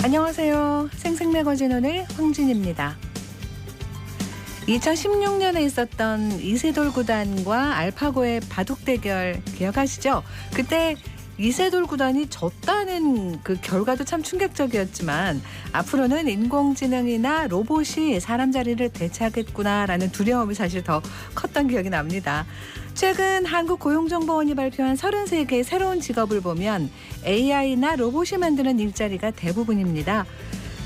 안녕하세요. 생생매거진 오늘 황진입니다. 2016년에 있었던 이세돌 구단과 알파고의 바둑 대결 기억하시죠? 그때 이세돌 구단이 졌다는 그 결과도 참 충격적이었지만 앞으로는 인공지능이나 로봇이 사람 자리를 대체하겠구나라는 두려움이 사실 더 컸던 기억이 납니다. 최근 한국고용정보원이 발표한 33개의 새로운 직업을 보면 AI나 로봇이 만드는 일자리가 대부분입니다.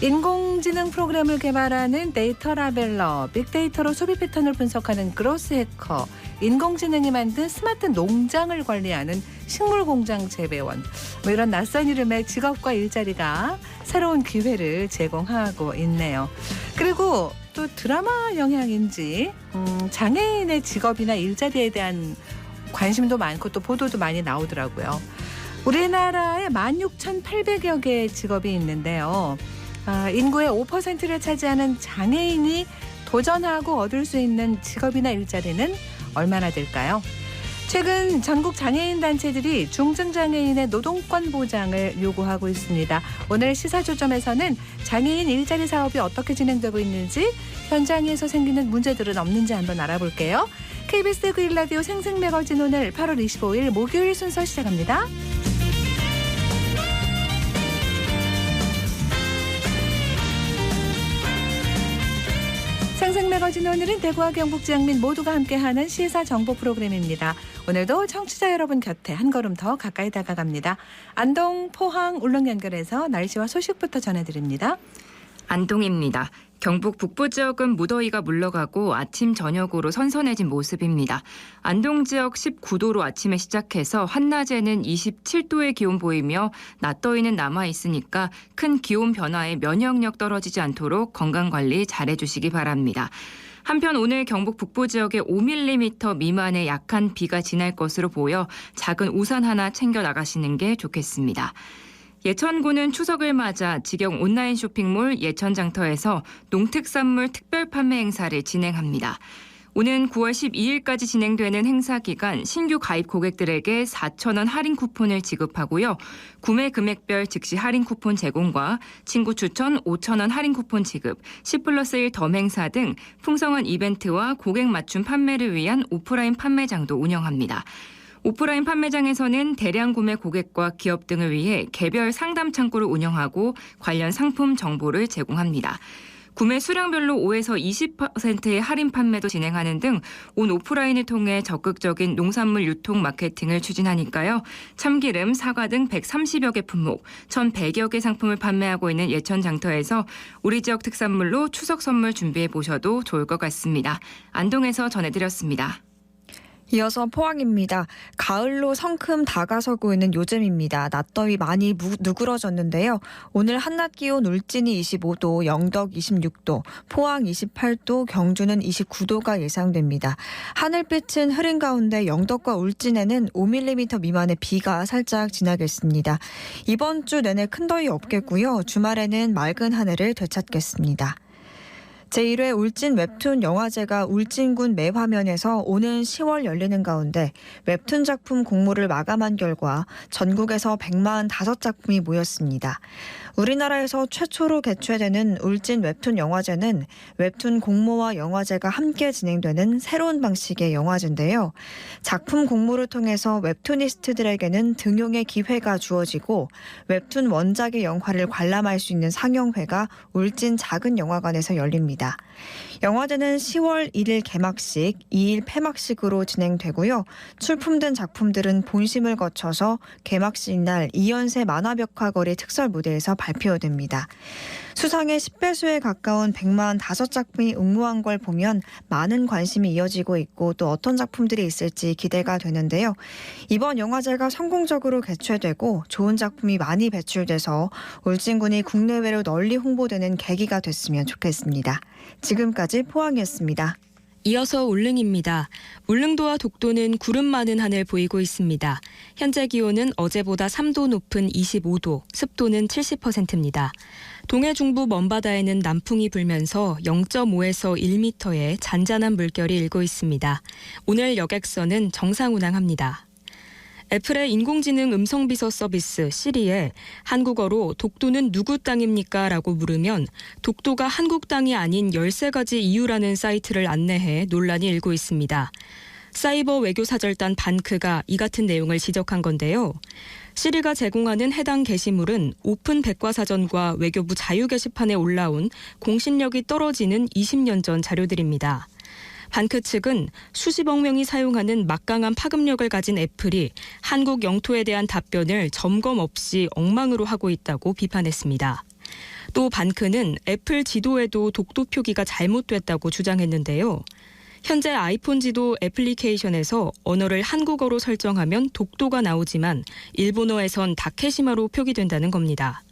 인공지능 프로그램을 개발하는 데이터 라벨러, 빅데이터로 소비 패턴을 분석하는 그로스 해커, 인공지능이 만든 스마트 농장을 관리하는 식물공장 재배원, 이런 낯선 이름의 직업과 일자리가 새로운 기회를 제공하고 있네요. 그리고 또 드라마 영향인지 장애인의 직업이나 일자리에 대한 관심도 많고 또 보도도 많이 나오더라고요. 우리나라에 16,800여 개의 직업이 있는데요. 인구의 5%를 차지하는 장애인이 도전하고 얻을 수 있는 직업이나 일자리는 얼마나 될까요? 최근 전국 장애인 단체들이 중증장애인의 노동권 보장을 요구하고 있습니다. 오늘 시사조점에서는 장애인 일자리 사업이 어떻게 진행되고 있는지, 현장에서 생기는 문제들은 없는지 한번 알아볼게요. KBS 9일 생생매거진 오늘 8월 25일 목요일 순서 시작합니다. 생생매거진 오늘은 대구와 경북 지역 민 모두가 함께하는 시사정보 프로그램입니다. 오늘도 청취자 여러분 곁에 한 걸음 더 가까이 다가갑니다. 안동, 포항, 울릉 연결해서 날씨와 소식부터 전해드립니다. 안동입니다. 경북 북부 지역은 무더위가 물러가고 아침 저녁으로 선선해진 모습입니다. 안동 지역 19도로 아침에 시작해서 한낮에는 27도의 기온 보이며 낮더위는 남아있으니까 큰 기온 변화에 면역력 떨어지지 않도록 건강관리 잘해주시기 바랍니다. 한편 오늘 경북 북부 지역에 5mm 미만의 약한 비가 지날 것으로 보여 작은 우산 하나 챙겨 나가시는 게 좋겠습니다. 예천구는 추석을 맞아 직영 온라인 쇼핑몰 예천장터에서 농특산물 특별 판매 행사를 진행합니다. 오는 9월 12일까지 진행되는 행사 기간 신규 가입 고객들에게 4,000원 할인 쿠폰을 지급하고요. 구매 금액별 즉시 할인 쿠폰 제공과 친구 추천 5,000원 할인 쿠폰 지급, 10+1 덤 행사 등 풍성한 이벤트와 고객 맞춤 판매를 위한 오프라인 판매장도 운영합니다. 오프라인 판매장에서는 대량 구매 고객과 기업 등을 위해 개별 상담 창구를 운영하고 관련 상품 정보를 제공합니다. 구매 수량별로 5에서 20%의 할인 판매도 진행하는 등 온 오프라인을 통해 적극적인 농산물 유통 마케팅을 추진하니까요. 참기름, 사과 등 130여 개 품목, 1,100여 개 상품을 판매하고 있는 예천장터에서 우리 지역 특산물로 추석 선물 준비해 보셔도 좋을 것 같습니다. 안동에서 전해드렸습니다. 이어서 포항입니다. 가을로 성큼 다가서고 있는 요즘입니다. 낮더위 많이 누그러졌는데요. 오늘 한낮 기온 울진이 25도, 영덕 26도, 포항 28도, 경주는 29도가 예상됩니다. 하늘빛은 흐린 가운데 영덕과 울진에는 5mm 미만의 비가 살짝 지나겠습니다. 이번 주 내내 큰 더위 없겠고요. 주말에는 맑은 하늘을 되찾겠습니다. 제1회 울진 웹툰 영화제가 울진군 매화면에서 오는 10월 열리는 가운데 웹툰 작품 공모를 마감한 결과 전국에서 145작품이 모였습니다. 우리나라에서 최초로 개최되는 울진 웹툰 영화제는 웹툰 공모와 영화제가 함께 진행되는 새로운 방식의 영화제인데요. 작품 공모를 통해서 웹툰니스트들에게는 등용의 기회가 주어지고 웹툰 원작의 영화를 관람할 수 있는 상영회가 울진 작은 영화관에서 열립니다. 영화제는 10월 1일 개막식, 2일 폐막식으로 진행되고요. 출품된 작품들은 본심을 거쳐서 개막식 날 이연세 만화벽화거리 특설 무대에서 발표됩니다. 수상의 10배수에 가까운 145작품이 응모한 걸 보면 많은 관심이 이어지고 있고 또 어떤 작품들이 있을지 기대가 되는데요. 이번 영화제가 성공적으로 개최되고 좋은 작품이 많이 배출돼서 울진군이 국내외로 널리 홍보되는 계기가 됐으면 좋겠습니다. 지금까지 포항이었습니다. 이어서 울릉입니다. 울릉도와 독도는 구름 많은 하늘 보이고 있습니다. 현재 기온은 어제보다 3도 높은 25도, 습도는 70%입니다. 동해 중부 먼바다에는 남풍이 불면서 0.5에서 1m의 잔잔한 물결이 일고 있습니다. 오늘 여객선은 정상 운항합니다. 애플의 인공지능 음성비서 서비스 시리에 한국어로 독도는 누구 땅입니까? 라고 물으면 독도가 한국 땅이 아닌 13가지 이유라는 사이트를 안내해 논란이 일고 있습니다. 사이버 외교사절단 반크가 이 같은 내용을 지적한 건데요. 시리가 제공하는 해당 게시물은 오픈 백과사전과 외교부 자유 게시판에 올라온 공신력이 떨어지는 20년 전 자료들입니다. 반크 측은 수십억 명이 사용하는 막강한 파급력을 가진 애플이 한국 영토에 대한 답변을 점검 없이 엉망으로 하고 있다고 비판했습니다. 또 반크는 애플 지도에도 독도 표기가 잘못됐다고 주장했는데요. 현재 아이폰 지도 애플리케이션에서 언어를 한국어로 설정하면 독도가 나오지만 일본어에선 다케시마로 표기된다는 겁니다.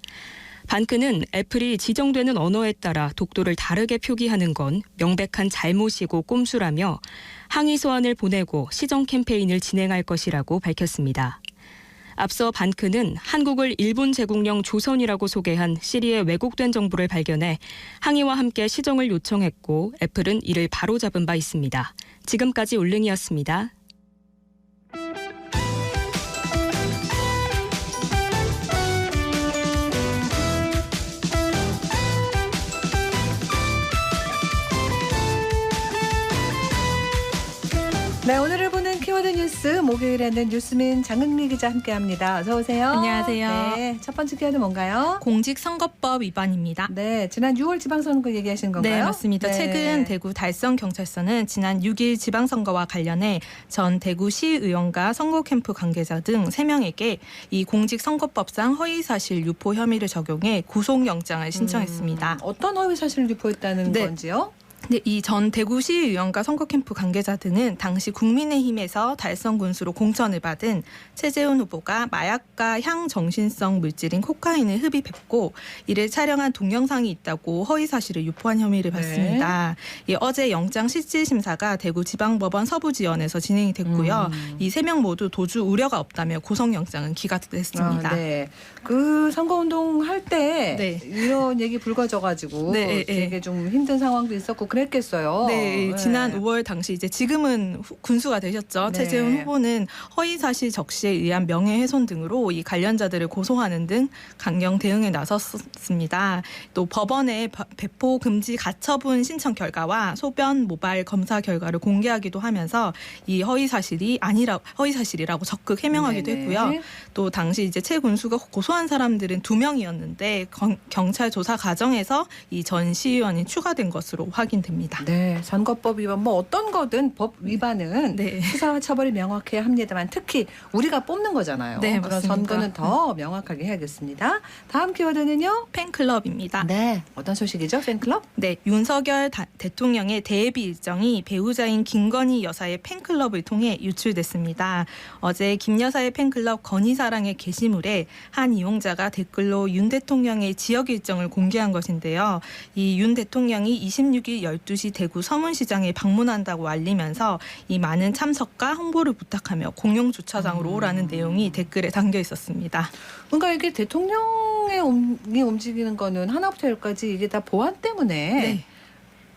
반크는 애플이 지정되는 언어에 따라 독도를 다르게 표기하는 건 명백한 잘못이고 꼼수라며 항의 서한을 보내고 시정 캠페인을 진행할 것이라고 밝혔습니다. 앞서 반크는 한국을 일본 제국령 조선이라고 소개한 시리의 왜곡된 정보를 발견해 항의와 함께 시정을 요청했고 애플은 이를 바로잡은 바 있습니다. 지금까지 울릉이었습니다. 네, 오늘을 보는 키워드 뉴스 목요일에는 뉴스민 장은미 기자 함께합니다. 어서 오세요. 안녕하세요. 네, 첫 번째 키워드 뭔가요? 공직선거법 위반입니다. 네, 지난 6월 지방선거 얘기하신 건가요? 네, 맞습니다. 네. 최근 대구 달성경찰서는 지난 6일 지방선거와 관련해 전 대구시의원과 선거캠프 관계자 등 3명에게 이 공직선거법상 허위사실 유포 혐의를 적용해 구속영장을 신청했습니다. 어떤 허위 사실을 유포했다는 네. 건지요? 네, 이 전 대구시의원과 선거캠프 관계자 등은 당시 국민의힘에서 달성군수로 공천을 받은 최재훈 후보가 마약과 향정신성 물질인 코카인을 흡입했고 이를 촬영한 동영상이 있다고 허위 사실을 유포한 혐의를 받습니다. 예, 어제 영장 실질심사가 대구지방법원 서부지원에서 진행이 됐고요. 이 3명 모두 도주 우려가 없다며 구속영장은 기각됐습니다. 네. 그 선거운동 할 때 네. 이런 얘기 불거져가지고 네, 되게 좀 힘든 상황도 있었고 그랬겠어요. 네, 지난 5월 당시 이제 지금은 군수가 되셨죠. 네. 최재훈 후보는 허위사실 적시에 의한 명예훼손 등으로 이 관련자들을 고소하는 등 강경 대응에 나섰습니다. 또 법원에 배포 금지 가처분 신청 결과와 소변 모발 검사 결과를 공개하기도 하면서 이 허위사실이라고 적극 해명하기도 네네. 했고요. 또 당시 이제 최 군수가 고소한 사람들은 2명이었는데 경찰 조사 과정에서 이 전 시의원이 추가된 것으로 확인됩니다. 네, 선거법 위반 뭐 어떤 거든 법 위반은 네. 수사와 처벌이 명확해야 합니다만 특히 우리가 뽑는 거잖아요. 네, 그런 맞습니다. 선거는 더 명확하게 해야겠습니다. 다음 키워드는요? 팬클럽입니다. 네, 어떤 소식이죠? 팬클럽? 네, 윤석열 대통령의 데뷔 일정이 배우자인 김건희 여사의 팬클럽을 통해 유출됐습니다. 어제 김 여사의 팬클럽 건희사랑의 게시물에 한 이용자가 댓글로 윤 대통령의 지역 일정을 공개한 것인데요. 이 윤 대통령이 26일 12시 대구 서문시장에 방문한다고 알리면서 이 많은 참석과 홍보를 부탁하며 공용 주차장으로 오라는 내용이 댓글에 담겨 있었습니다. 그러니까 이게 대통령의 움직이는 거는 하나부터 열까지 이게 다 보안 때문에 네.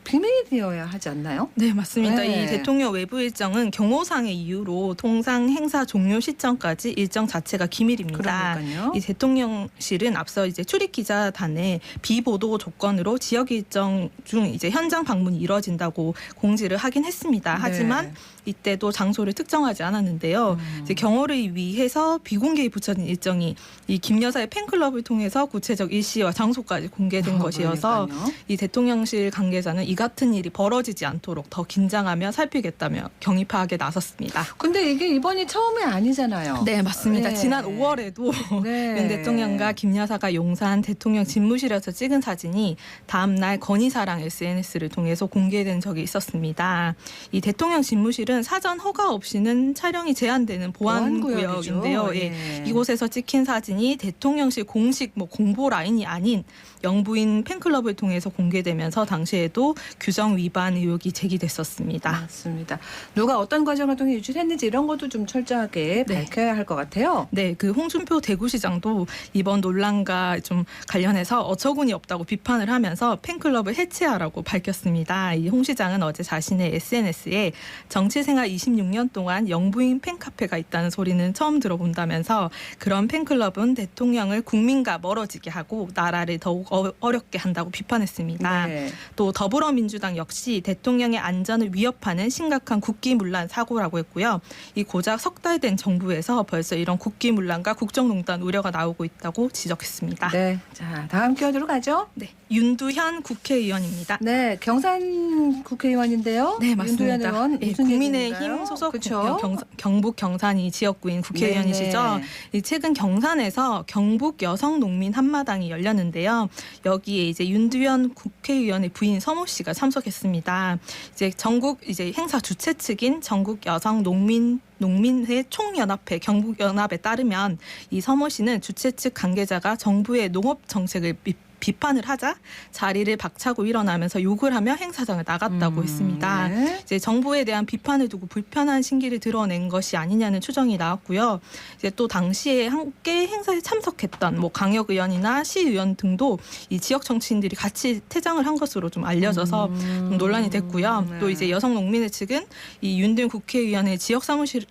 비밀이 되어야 하지 않나요? 네, 맞습니다. 네. 이 대통령 외부 일정은 경호상의 이유로 통상 행사 종료 시점까지 일정 자체가 기밀입니다. 그러니까요. 이 대통령실은 앞서 이제 출입 기자단에 비보도 조건으로 지역 일정 중 이제 현장 방문이 이뤄진다고 공지를 하긴 했습니다. 하지만 네. 이때도 장소를 특정하지 않았는데요. 이제 경호를 위해서 비공개에 붙여진 일정이 이 김 여사의 팬클럽을 통해서 구체적 일시와 장소까지 공개된 것이어서 그러니까요. 이 대통령실 관계자는 이 같은 일이 벌어지지 않도록 더 긴장하며 살피겠다며 경위 파악에 나섰습니다. 근데 이게 이번이 처음이 아니잖아요. 네, 맞습니다. 네. 지난 5월에도 네. 윤 대통령과 김 여사가 용산 대통령 집무실에서 찍은 사진이 다음 날 건희사랑 SNS를 통해서 공개된 적이 있었습니다. 이 대통령 집무실은 사전 허가 없이는 촬영이 제한되는 보안구역인데요. 보안구역이죠. 예. 이곳에서 찍힌 사진이 대통령실 공식 공보 라인이 아닌 영부인 팬클럽을 통해서 공개되면서 당시에도 규정 위반 의혹이 제기됐었습니다. 맞습니다. 누가 어떤 과정을 통해 유출했는지 이런 것도 좀 철저하게 네. 밝혀야 할 것 같아요. 네, 그 홍준표 대구시장도 이번 논란과 좀 관련해서 어처구니 없다고 비판을 하면서 팬클럽을 해체하라고 밝혔습니다. 이 홍 시장은 어제 자신의 SNS에 정치생활 26년 동안 영부인 팬카페가 있다는 소리는 처음 들어본다면서 그런 팬클럽은 대통령을 국민과 멀어지게 하고 나라를 더욱 어렵게 한다고 비판했습니다. 네. 또 더불어민주당 역시 대통령의 안전을 위협하는 심각한 국기문란 사고라고 했고요. 이 고작 석 달 된 정부에서 벌써 이런 국기문란과 국정농단 우려가 나오고 있다고 지적했습니다. 네. 자, 다음 키워드로 가죠. 네, 윤두현 국회의원입니다. 네, 경산 국회의원인데요. 네, 맞습니다. 윤두현 의원 네, 무슨 국민의힘 얘기인가요? 소속 그쵸? 경북 경산이 지역구인 국회의원이시죠. 네네. 이 최근 경산에서 경북 여성농민 한마당이 열렸는데요. 여기에 이제 윤두현 국회의원의 부인 서모 씨가 참석했습니다. 이제 전국 이제 행사 주최 측인 전국 여성농민회 총연합회 경북연합에 따르면 이 서모 씨는 주최 측 관계자가 정부의 농업 정책을 비판을 하자 자리를 박차고 일어나면서 욕을 하며 행사장을 나갔다고 했습니다. 네. 이제 정부에 대한 비판을 두고 불편한 심기를 드러낸 것이 아니냐는 추정이 나왔고요. 이제 또 당시에 함께 행사에 참석했던 뭐 강역 의원이나 시의원 등도 이 지역 정치인들이 같이 퇴장을 한 것으로 좀 알려져서 좀 논란이 됐고요. 네. 또 이제 여성농민회 측은 이 윤두현 국회의원의 지역 사무실에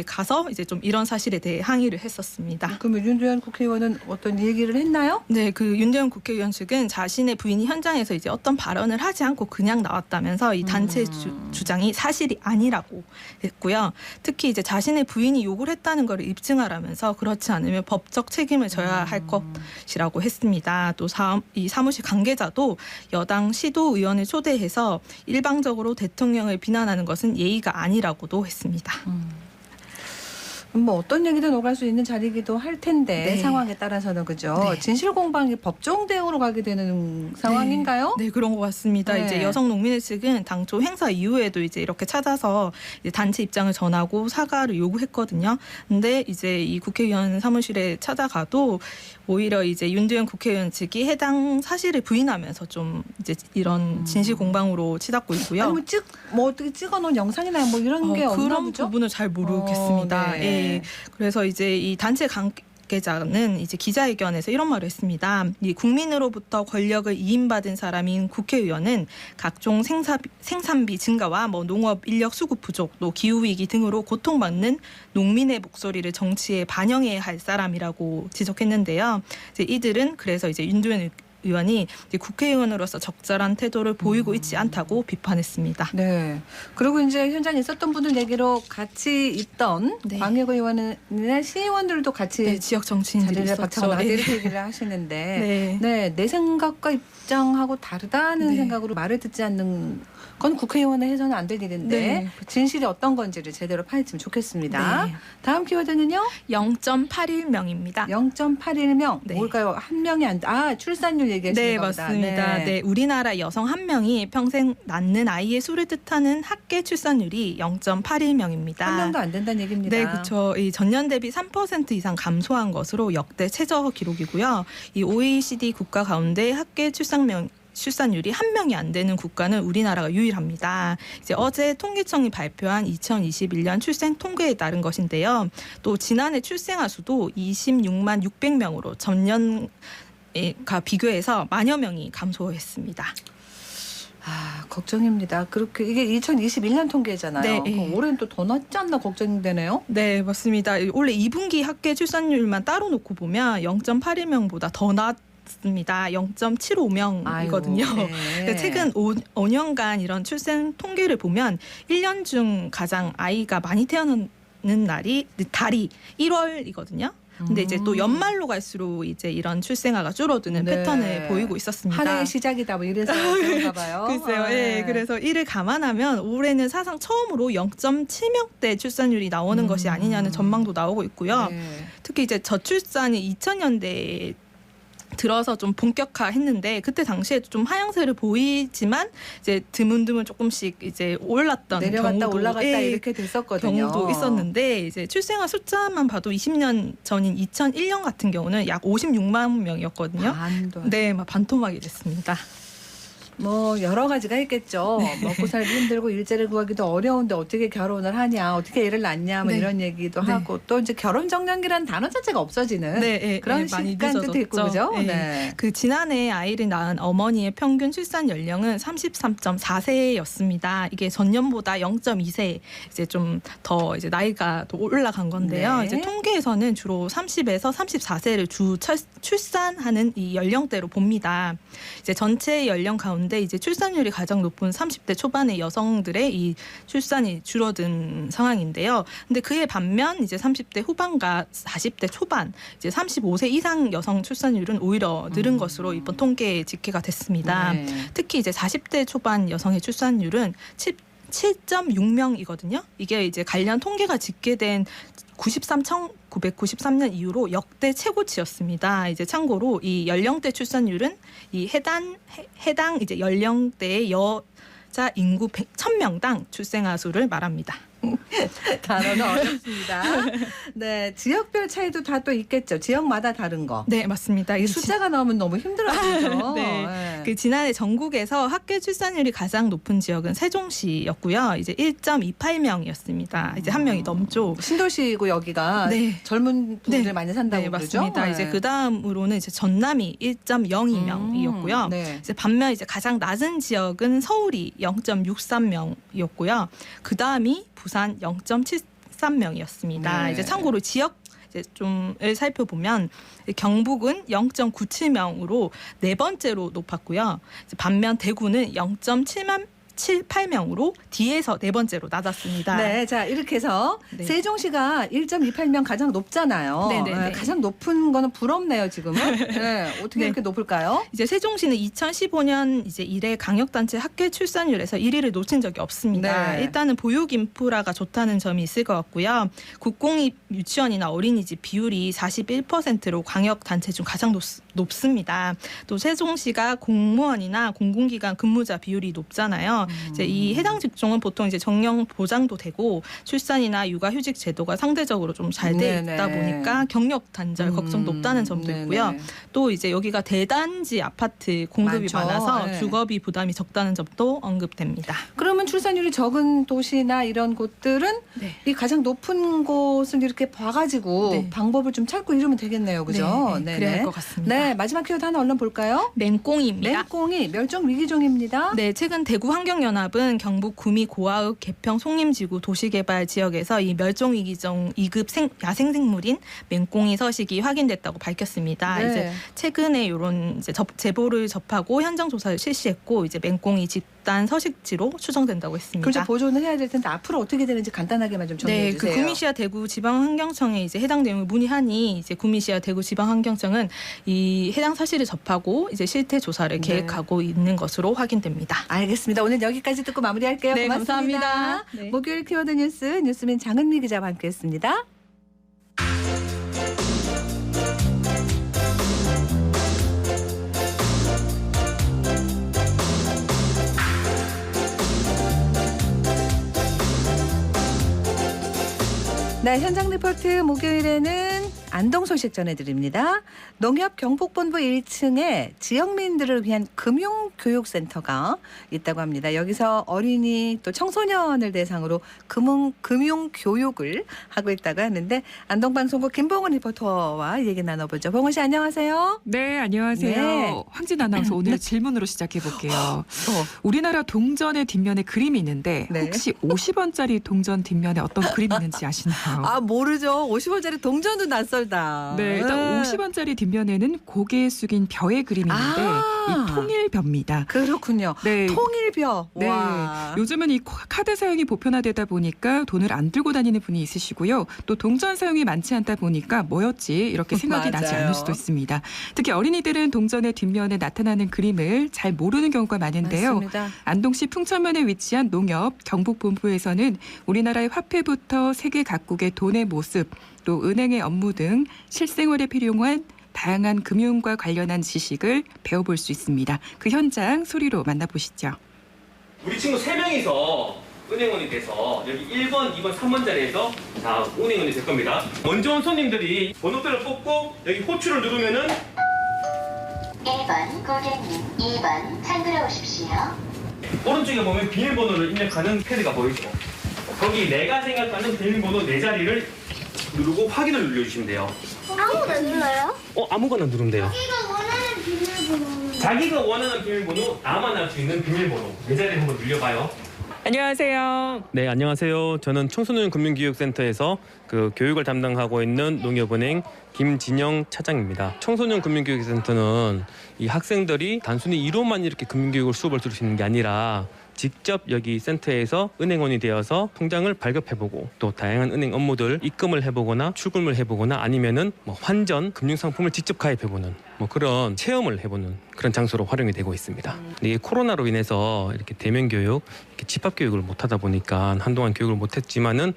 가서 이제 좀 이런 사실에 대해 항의를 했었습니다. 그럼 윤두현 국회의원은 어떤 얘기를 했나요? 네, 그 윤두현 국회의원 측은 자신의 부인이 현장에서 이제 어떤 발언을 하지 않고 그냥 나왔다면서 이 단체 주장이 사실이 아니라고 했고요. 특히 이제 자신의 부인이 욕을 했다는 걸 입증하라면서 그렇지 않으면 법적 책임을 져야 할 것이라고 했습니다. 또 이 사무실 관계자도 여당 시도 의원을 초대해서 일방적으로 대통령을 비난하는 것은 예의가 아니라고도 했습니다. 뭐 어떤 얘기든 오갈 수 있는 자리이기도 할 텐데 네. 상황에 따라서는 그죠. 네. 진실 공방이 법정 대우로 가게 되는 상황인가요? 네, 그런 것 같습니다. 네. 이제 여성농민회 측은 당초 행사 이후에도 이제 이렇게 찾아서 이제 단체 입장을 전하고 사과를 요구했거든요. 근데 이제 이 국회의원 사무실에 찾아가도 오히려 이제 윤두현 국회의원 측이 해당 사실을 부인하면서 좀 이제 이런 진실 공방으로 치닫고 있고요. 아니 뭐 어떻게 찍어놓은 영상이나 뭐 이런 게 없나 그런 보죠? 부분을 잘 모르겠습니다. 네. 예. 그래서 이제 이 단체 관계자는 이제 기자회견에서 이런 말을 했습니다. 이 국민으로부터 권력을 이임받은 사람인 국회의원은 각종 생산비 증가와 뭐 농업 인력 수급 부족, 또 기후 위기 등으로 고통받는 농민의 목소리를 정치에 반영해야 할 사람이라고 지적했는데요. 이제 이들은 그래서 이제 윤두현 의원이 이제 국회의원으로서 적절한 태도를 보이고 있지 않다고 비판했습니다. 네. 그리고 이제 현장에 있었던 분들 얘기로 같이 있던 네. 광역 의원이나 시의원들도 같이 네, 지역 정치인들이 자리를 박차고 있었죠. 나갔다 네. 이렇게 얘기를 하시는데 네. 네, 내 생각과 입장하고 다르다는 네. 생각으로 말을 듣지 않는 건 국회의원에 해서는 안 될 일인데 네. 진실이 어떤 건지를 제대로 파헤치면 좋겠습니다. 네. 다음 키워드는요. 0.81명입니다. 0.81명. 네. 뭘까요? 한 명이 출산율 얘기하시는 네, 겁니다. 맞습니다. 네, 우리나라 여성 한 명이 평생 낳는 아이의 수를 뜻하는 합계 출산율이 0.81명입니다. 한 명도 안 된다는 얘기입니다. 네, 그렇죠. 이 전년 대비 3% 이상 감소한 것으로 역대 최저 기록이고요. 이 OECD 국가 가운데 합계 출산율이 한 명이 안 되는 국가는 우리나라가 유일합니다. 이제 어제 통계청이 발표한 2021년 출생 통계에 따른 것인데요. 또 지난해 출생아 수도 26만 600명으로 전년과 비교해서 만여 명이 감소했습니다. 걱정입니다. 그렇게 이게 2021년 통계잖아요. 네, 그럼 올해는 또 더 낮지 않나 걱정되네요. 네, 맞습니다. 원래 2분기 합계 출산율만 따로 놓고 보면 0.81명보다 더 낮습니다. 0.75명이거든요. 네. 최근 5년간 이런 출생 통계를 보면 1년 중 가장 아이가 많이 태어나는 달이 1월이거든요. 근데 이제 또 연말로 갈수록 이제 이런 출생아가 줄어드는 네. 패턴을 보이고 있었습니다. 한 해의 시작이다 뭐 이래서 그런가 봐요. 글쎄요. 예. 그래서 이를 감안하면 올해는 사상 처음으로 0.7명대 출산율이 나오는 것이 아니냐는 전망도 나오고 있고요. 네. 특히 이제 저출산이 2000년대에 들어서 좀 본격화했는데 그때 당시에 좀 하향세를 보이지만 이제 드문드문 조금씩 이제 올랐던 내려갔다 경우도 올라갔다 예, 이렇게 됐었거든요. 경우도 있었는데 이제 출생아 숫자만 봐도 20년 전인 2001년 같은 경우는 약 56만 명이었거든요. 반도. 네, 막 반토막이 됐습니다. 뭐 여러 가지가 있겠죠. 먹고 살기 힘들고 일자리 구하기도 어려운데 어떻게 결혼을 하냐, 어떻게 애를 낳냐, 뭐 네. 이런 얘기도 네. 하고 또 이제 결혼 정년기라는 단어 자체가 없어지는 그런 많이 시간도 됐고 그죠? 네. 네. 그 지난해 아이를 낳은 어머니의 평균 출산 연령은 33.4세였습니다. 이게 전년보다 0.2세 이제 좀 더 이제 나이가 더 올라간 건데요. 네. 이제 통계에서는 주로 30에서 34세를 출산하는 이 연령대로 봅니다. 이제 전체 연령 가운데 이제 출산율이 가장 높은 30대 초반의 여성들의 이 출산이 줄어든 상황인데요. 근데 그에 반면 이제 30대 후반과 40대 초반, 이제 35세 이상 여성 출산율은 오히려 늘은 것으로 이번 통계에 집계가 됐습니다. 네. 특히 이제 40대 초반 여성의 출산율은 7.6명이거든요. 이게 이제 관련 통계가 집계된 1993년 이후로 역대 최고치였습니다. 이제 참고로 이 연령대 출산율은 이 해당 이제 연령대의 여자 인구 1,000명당 출생아 수를 말합니다. 단어가 어렵습니다. 네, 지역별 차이도 다 또 있겠죠. 지역마다 다른 거. 네, 맞습니다. 이 숫자가 나오면 너무 힘들어지죠. 네. 그 지난해 전국에서 학교 출산율이 가장 높은 지역은 세종시였고요. 이제 1.28명이었습니다. 이제 한 명이 넘죠. 신도시고 여기가 네. 젊은 분들이 네. 많이 산다고 네, 그러죠. 맞습니다. 네. 이제 그 다음으로는 이제 전남이 1.02명이었고요. 네. 이제 반면 이제 가장 낮은 지역은 서울이 0.63명이었고요. 그 다음이 부산 0.73명이었습니다. 네. 이제 참고로 지역 이제 좀을 살펴보면 경북은 0.97명으로 네 번째로 높았고요. 이제 반면 대구는 0.78명으로 뒤에서 네 번째로 낮았습니다. 네, 자 이렇게 해서 네. 세종시가 1.28명 가장 높잖아요. 네네네. 가장 높은 거는 부럽네요, 지금은. 네, 어떻게 네. 이렇게 높을까요? 이제 세종시는 2015년 이제 이래 강력단체 학교 출산율에서 1위를 놓친 적이 없습니다. 네. 일단은 보육 인프라가 좋다는 점이 있을 것 같고요. 국공립 유치원이나 어린이집 비율이 41%로 강력단체 중 가장 높습니다. 또 세종시가 공무원이나 공공기관 근무자 비율이 높잖아요. 이제 이 해당 직종은 보통 이제 정년 보장도 되고 출산이나 육아휴직 제도가 상대적으로 좀 잘 돼 있다 네네. 보니까 경력 단절 걱정도 없다는 점도 네네. 있고요. 또 이제 여기가 대단지 아파트 공급이 많죠. 많아서 네. 주거비 부담이 적다는 점도 언급됩니다. 그러면 출산율이 적은 도시나 이런 곳들은 네. 이 가장 높은 곳을 이렇게 봐가지고 네. 방법을 좀 찾고 이러면 되겠네요, 그죠? 네, 그래야 할 것 같습니다. 네, 마지막 키워드 하나 얼른 볼까요? 맹꽁입니다. 맹꽁이 멸종 위기종입니다. 네, 최근 대구환경연합은 경북 구미 고아읍 개평 송림지구 도시개발 지역에서 이 멸종위기종 2급 야생생물인 맹꽁이 서식이 확인됐다고 밝혔습니다. 네. 이제 최근에 이런 이제 제보를 접하고 현장 조사를 실시했고 이제 맹꽁이 집단 서식지로 추정된다고 했습니다. 그렇죠. 보존을 해야 될 텐데 앞으로 어떻게 되는지 간단하게만 좀 정리해 네, 주세요. 그 구미시와 대구 지방환경청에 이제 해당 내용을 문의하니 이제 구미시와 대구 지방환경청은 이 해당 사실을 접하고 이제 실태 조사를 네. 계획하고 있는 것으로 확인됩니다. 알겠습니다. 오늘 여기까지 듣고 마무리할게요. 네, 고맙습니다. 감사합니다. 네. 목요일 키워드 뉴스 뉴스맨 장은미 기자와 함께했습니다. 네, 현장 리포트 목요일에는 안동 소식 전해드립니다. 농협 경북본부 1층에 지역민들을 위한 금융교육센터가 있다고 합니다. 여기서 어린이 또 청소년을 대상으로 금융교육을 하고 있다고 하는데 안동방송국 김봉은 리포터와 얘기 나눠보죠. 봉은 씨 안녕하세요. 네, 안녕하세요. 네. 황진 아나운서 오늘 질문으로 시작해 볼게요. 우리나라 동전의 뒷면에 그림이 있는데 네. 혹시 50원짜리 동전 뒷면에 어떤 그림이 있는지 아시나요? 아 모르죠. 50원짜리 동전도 낯설다. 네, 일단 50원짜리 뒷면에는 고개 숙인 벼의 그림이 있는데 아. 이 통일벼입니다. 그렇군요. 네. 통일벼. 네, 와. 요즘은 이 카드 사용이 보편화되다 보니까 돈을 안 들고 다니는 분이 있으시고요. 또 동전 사용이 많지 않다 보니까 뭐였지 이렇게 생각이 나지 맞아요. 않을 수도 있습니다. 특히 어린이들은 동전의 뒷면에 나타나는 그림을 잘 모르는 경우가 많은데요. 맞습니다. 안동시 풍천면에 위치한 농협 경북본부에서는 우리나라의 화폐부터 세계 각국의 돈의 모습, 또 은행의 업무 등 실생활에 필요한 다양한 금융과 관련한 지식을 배워볼 수 있습니다. 그 현장 소리로 만나보시죠. 우리 친구 3명이서 은행원이 돼서 여기 1번, 2번, 3번 자리에서 자 은행원이 될 겁니다. 먼저 온 손님들이 번호표를 뽑고 여기 호출을 누르면은 1번 고객님, 2번 창구로 오십시오. 오른쪽에 보면 비밀번호를 입력하는 패드가 보이죠? 거기 내가 생각하는 비밀번호 4자리를 누르고 확인을 눌러주시면 돼요. 아무나 눌러요? 아무거나 누르면 돼요. 자기가 원하는 비밀번호. 자기가 원하는 비밀번호, 나만 알 수 있는 비밀번호 4자리 한번 눌려봐요. 안녕하세요. 네, 안녕하세요. 저는 청소년 금융교육센터에서 그 교육을 담당하고 있는 농협은행 김진영 차장입니다. 청소년 금융교육센터는 이 학생들이 단순히 이론만 이렇게 금융교육을 수업을 들을 수 있는 게 아니라 직접 여기 센터에서 은행원이 되어서 통장을 발급해보고 또 다양한 은행 업무들 입금을 해보거나 출금을 해보거나 아니면은 뭐 환전, 금융상품을 직접 가입해보는 뭐 그런 체험을 해보는 그런 장소로 활용이 되고 있습니다. 이게 코로나로 인해서 이렇게 대면 교육, 이렇게 집합 교육을 못하다 보니까 한동안 교육을 못했지만은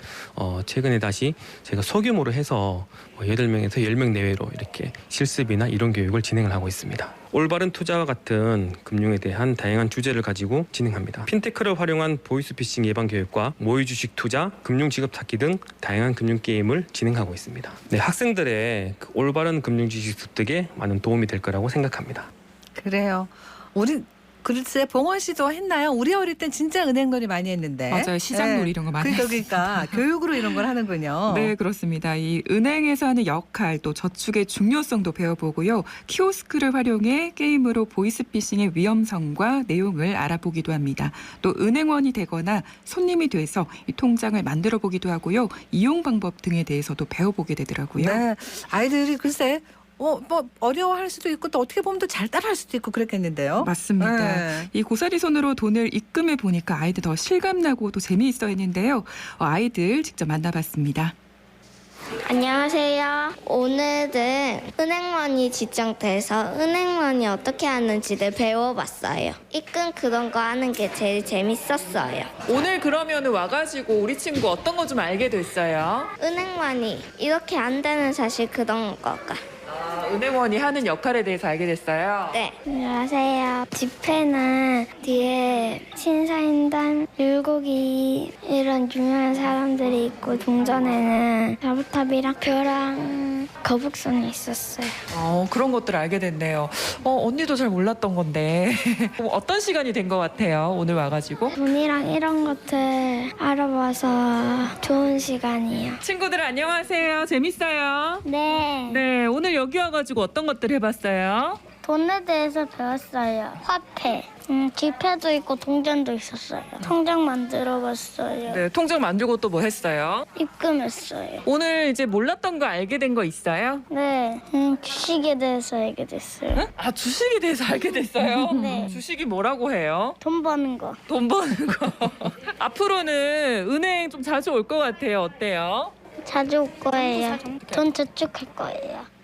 최근에 다시 제가 소규모로 해서 8명에서 10명 내외로 이렇게 실습이나 이론 교육을 진행을 하고 있습니다. 올바른 투자와 같은 금융에 대한 다양한 주제를 가지고 진행합니다. 핀테크를 활용한 보이스피싱 예방 교육과 모의 주식 투자, 금융 지급 찾기 등 다양한 금융 게임을 진행하고 있습니다. 네, 학생들의 그 올바른 금융 지식 습득에 많은 도움이 될 거라고 생각합니다. 그래요. 우리 글쎄 봉원 씨도 했나요? 우리 어릴 땐 진짜 은행놀이 많이 했는데. 맞아요. 시장놀이 이런 거 많이 그러니까 교육으로 이런 걸 하는군요. 네, 그렇습니다. 이 은행에서 하는 역할 또 저축의 중요성도 배워보고요. 키오스크를 활용해 게임으로 보이스피싱의 위험성과 내용을 알아보기도 합니다. 또 은행원이 되거나 손님이 돼서 이 통장을 만들어 보기도 하고요. 이용 방법 등에 대해서도 배워보게 되더라고요. 네, 아이들이 글쎄 뭐 어려워할 수도 있고 또 어떻게 보면 또 잘 따라할 수도 있고 그랬겠는데요. 맞습니다. 네. 이 고사리 손으로 돈을 입금해 보니까 아이들 더 실감나고 또 재미있어 했는데요. 아이들 직접 만나봤습니다. 안녕하세요. 오늘은 은행원이 지정돼서 은행원이 어떻게 하는지를 배워봤어요. 입금 그런 거 하는 게 제일 재밌었어요. 오늘 그러면 와가지고 우리 친구 어떤 거 좀 알게 됐어요? 은행원이 이렇게 안 되는 사실 그런 거가. 은행원이 하는 역할에 대해서 알게 됐어요. 네. 안녕하세요. 집회는 뒤에 신사임당, 율곡이 이런 유명한 사람들이 있고 동전에는 나무탑이랑 벼랑 거북선이 있었어요. 그런 것들 알게 됐네요. 언니도 잘 몰랐던 건데 어떤 시간이 된 것 같아요? 오늘 와가지고. 돈이랑 이런 것들 알아봐서 좋은 시간이에요. 친구들 안녕하세요. 재밌어요? 네. 네, 오늘 여기 와가지고 어떤 것들 해봤어요? 돈에 대해서 배웠어요. 화폐. 지폐도 있고 동전도 있었어요. 통장 만들어봤어요. 네, 통장 만들고 또 뭐 했어요? 입금했어요. 오늘 이제 몰랐던 거 알게 된 거 있어요? 네. 주식에 대해서 알게 됐어요. 아, 주식에 대해서 알게 됐어요? 네. 주식이 뭐라고 해요? 돈 버는 거. 돈 버는 거. 앞으로는 은행 좀 자주 올 것 같아요. 어때요? 자주 올 거예요. 돈 저축할 거예요.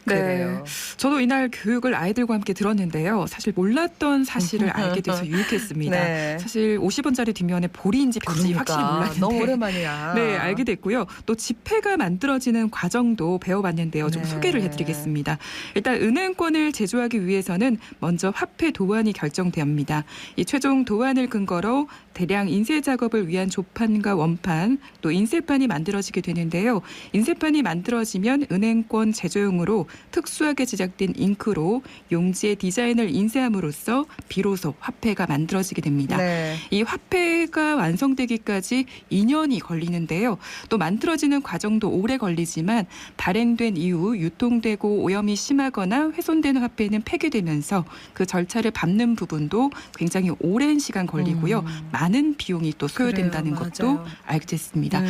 네. 저도 이날 교육을 아이들과 함께 들었는데요. 사실 몰랐던 사실을 알게 돼서 유익했습니다. 네. 사실 50원짜리 뒷면에 보리인지 별인지 확실히 몰랐는데 너무 오랜만이야. 네, 알게 됐고요. 또 지폐가 만들어지는 과정도 배워봤는데요. 좀 네. 소개를 해드리겠습니다. 일단 은행권을 제조하기 위해서는 먼저 화폐 도안이 결정됩니다. 이 최종 도안을 근거로 대량 인쇄 작업을 위한 조판과 원판, 또 인쇄판이 만들어지게 되는데요. 인쇄판이 만들어지면 은행권 제조용으로 특수하게 제작된 잉크로 용지의 디자인을 인쇄함으로써 비로소 화폐가 만들어지게 됩니다. 네. 이 화폐가 완성되기까지 2년이 걸리는데요. 또 만들어지는 과정도 오래 걸리지만 발행된 이후 유통되고 오염이 심하거나 훼손되는 화폐는 폐기되면서 그 절차를 밟는 부분도 굉장히 오랜 시간 걸리고요. 많은 비용이 또 소요된다는 그래요, 것도 맞아요. 알게 됐습니다.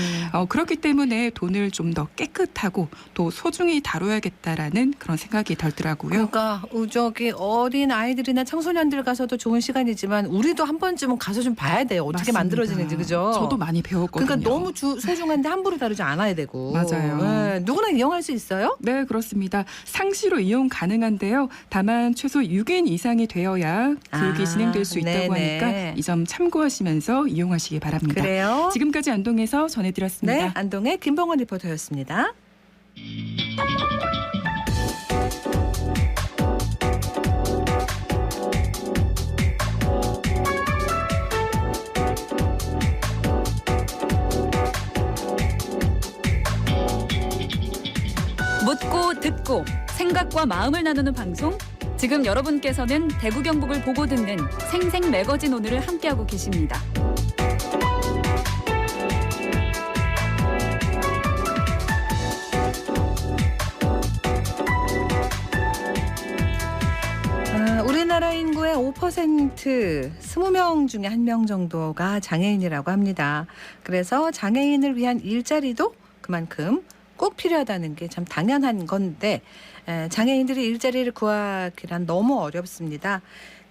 그렇기 때문에 돈을 좀 더 깨끗하고 또 소중히 다뤄야겠다라는 그런 생각이 들더라고요. 그러니까 저기 어린 아이들이나 청소년들 가서도 좋은 시간이지만 우리도 한 번쯤은 가서 좀 봐야 돼요. 어떻게 맞습니다. 만들어지는지, 그죠? 저도 많이 배웠거든요. 그러니까 너무 소중한데 함부로 다루지 않아야 되고. 맞아요. 네, 누구나 이용할 수 있어요? 네, 그렇습니다. 상시로 이용 가능한데요. 다만 최소 6인 이상이 되어야 교육이 진행될 수 있다고 네네. 하니까 이 점 참고하시면서 이용하시기 바랍니다. 그래요? 지금까지 안동에서 전해드렸습니다. 네, 안동의 김봉원 리포터였습니다. 묻고 듣고 생각과 마음을 나누는 방송 지금 여러분께서는 대구 경북을 보고 듣는 생생 매거진 오늘을 함께하고 계십니다. 우리나라 인구의 5%, 20명 중에 1명 정도가 장애인이라고 합니다. 그래서 장애인을 위한 일자리도 그만큼 꼭 필요하다는 게 참 당연한 건데 장애인들이 일자리를 구하기란 너무 어렵습니다.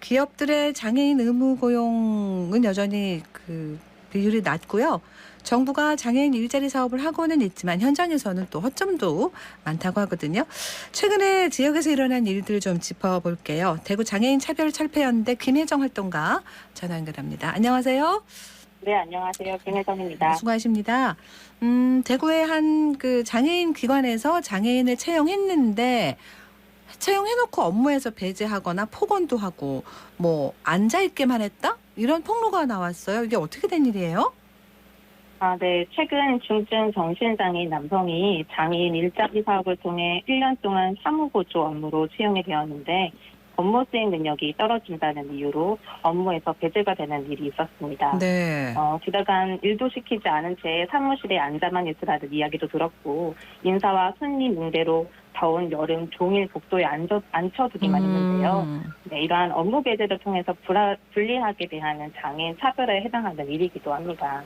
기업들의 장애인 의무 고용은 여전히 그 비율이 낮고요. 정부가 장애인 일자리 사업을 하고는 있지만 현장에서는 또 허점도 많다고 하거든요. 최근에 지역에서 일어난 일들 좀 짚어볼게요. 대구 장애인 차별철폐연대 김혜정 활동가 전화 연결합니다. 안녕하세요. 네, 안녕하세요. 김혜정입니다. 수고하십니다. 대구의 한 그 장애인 기관에서 장애인을 채용했는데 채용해놓고 업무에서 배제하거나 폭언도 하고 뭐 앉아있게만 했다? 이런 폭로가 나왔어요. 이게 어떻게 된 일이에요? 네. 최근 중증 정신장애인 남성이 장애인 일자리 사업을 통해 1년 동안 사무보조 업무로 채용이 되었는데 업무 수행 능력이 떨어진다는 이유로 업무에서 배제가 되는 일이 있었습니다. 네. 지나간 일도 시키지 않은 채 사무실에 앉아만 있으라는 이야기도 들었고 인사와 손님 응대로 더운 여름 종일 복도에 앉혀두기만 했는데요. 네, 이러한 업무 배제를 통해서 불리하게 대하는 장애인 차별에 해당하는 일이기도 합니다.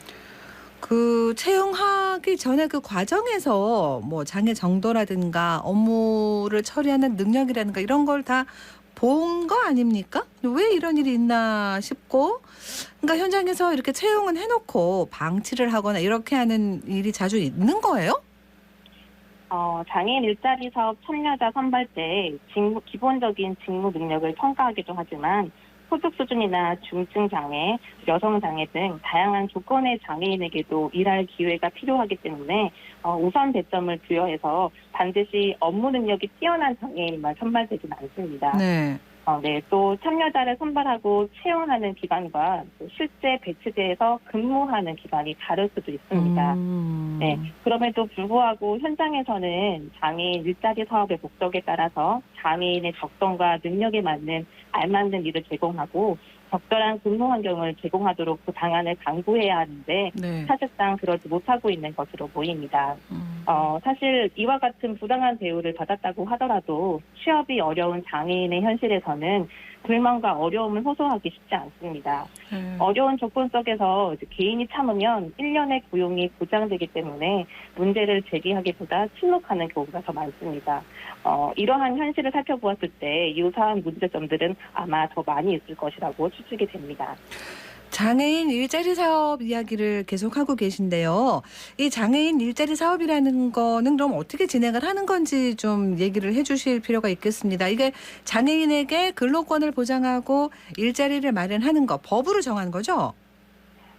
그 채용하기 전에 그 과정에서 뭐 장애 정도라든가 업무를 처리하는 능력이라든가 이런 걸 다 본 거 아닙니까? 왜 이런 일이 있나 싶고, 그러니까 현장에서 이렇게 채용은 해놓고 방치를 하거나 이렇게 하는 일이 자주 있는 거예요? 장애인 일자리 사업 참여자 선발 때 기본적인 직무 능력을 평가하기도 하지만 소득 수준이나 중증 장애, 여성 장애 등 다양한 조건의 장애인에게도 일할 기회가 필요하기 때문에 우선 배점을 부여해서 반드시 업무 능력이 뛰어난 장애인만 선발되진 않습니다. 네. 네, 또 참여자를 선발하고 채용하는 기관과 실제 배치돼서 근무하는 기관이 다를 수도 있습니다. 네, 그럼에도 불구하고 현장에서는 장애인 일자리 사업의 목적에 따라서 장애인의 적성과 능력에 맞는 알맞는 일을 제공하고 적절한 근무 환경을 제공하도록 그 방안을 강구해야 하는데 네. 사실상 그러지 못하고 있는 것으로 보입니다. 사실 이와 같은 부당한 대우를 받았다고 하더라도 취업이 어려운 장애인의 현실에서는 불만과 어려움을 호소하기 쉽지 않습니다. 어려운 조건 속에서 개인이 참으면 1년의 고용이 보장되기 때문에 문제를 제기하기보다 침묵하는 경우가 더 많습니다. 이러한 현실을 살펴보았을 때 유사한 문제점들은 아마 더 많이 있을 것이라고 추측이 됩니다. 장애인 일자리 사업 이야기를 계속하고 계신데요. 이 장애인 일자리 사업이라는 거는 그럼 어떻게 진행을 하는 건지 좀 얘기를 해 주실 필요가 있겠습니다. 이게 장애인에게 근로권을 보장하고 일자리를 마련하는 거 법으로 정한 거죠?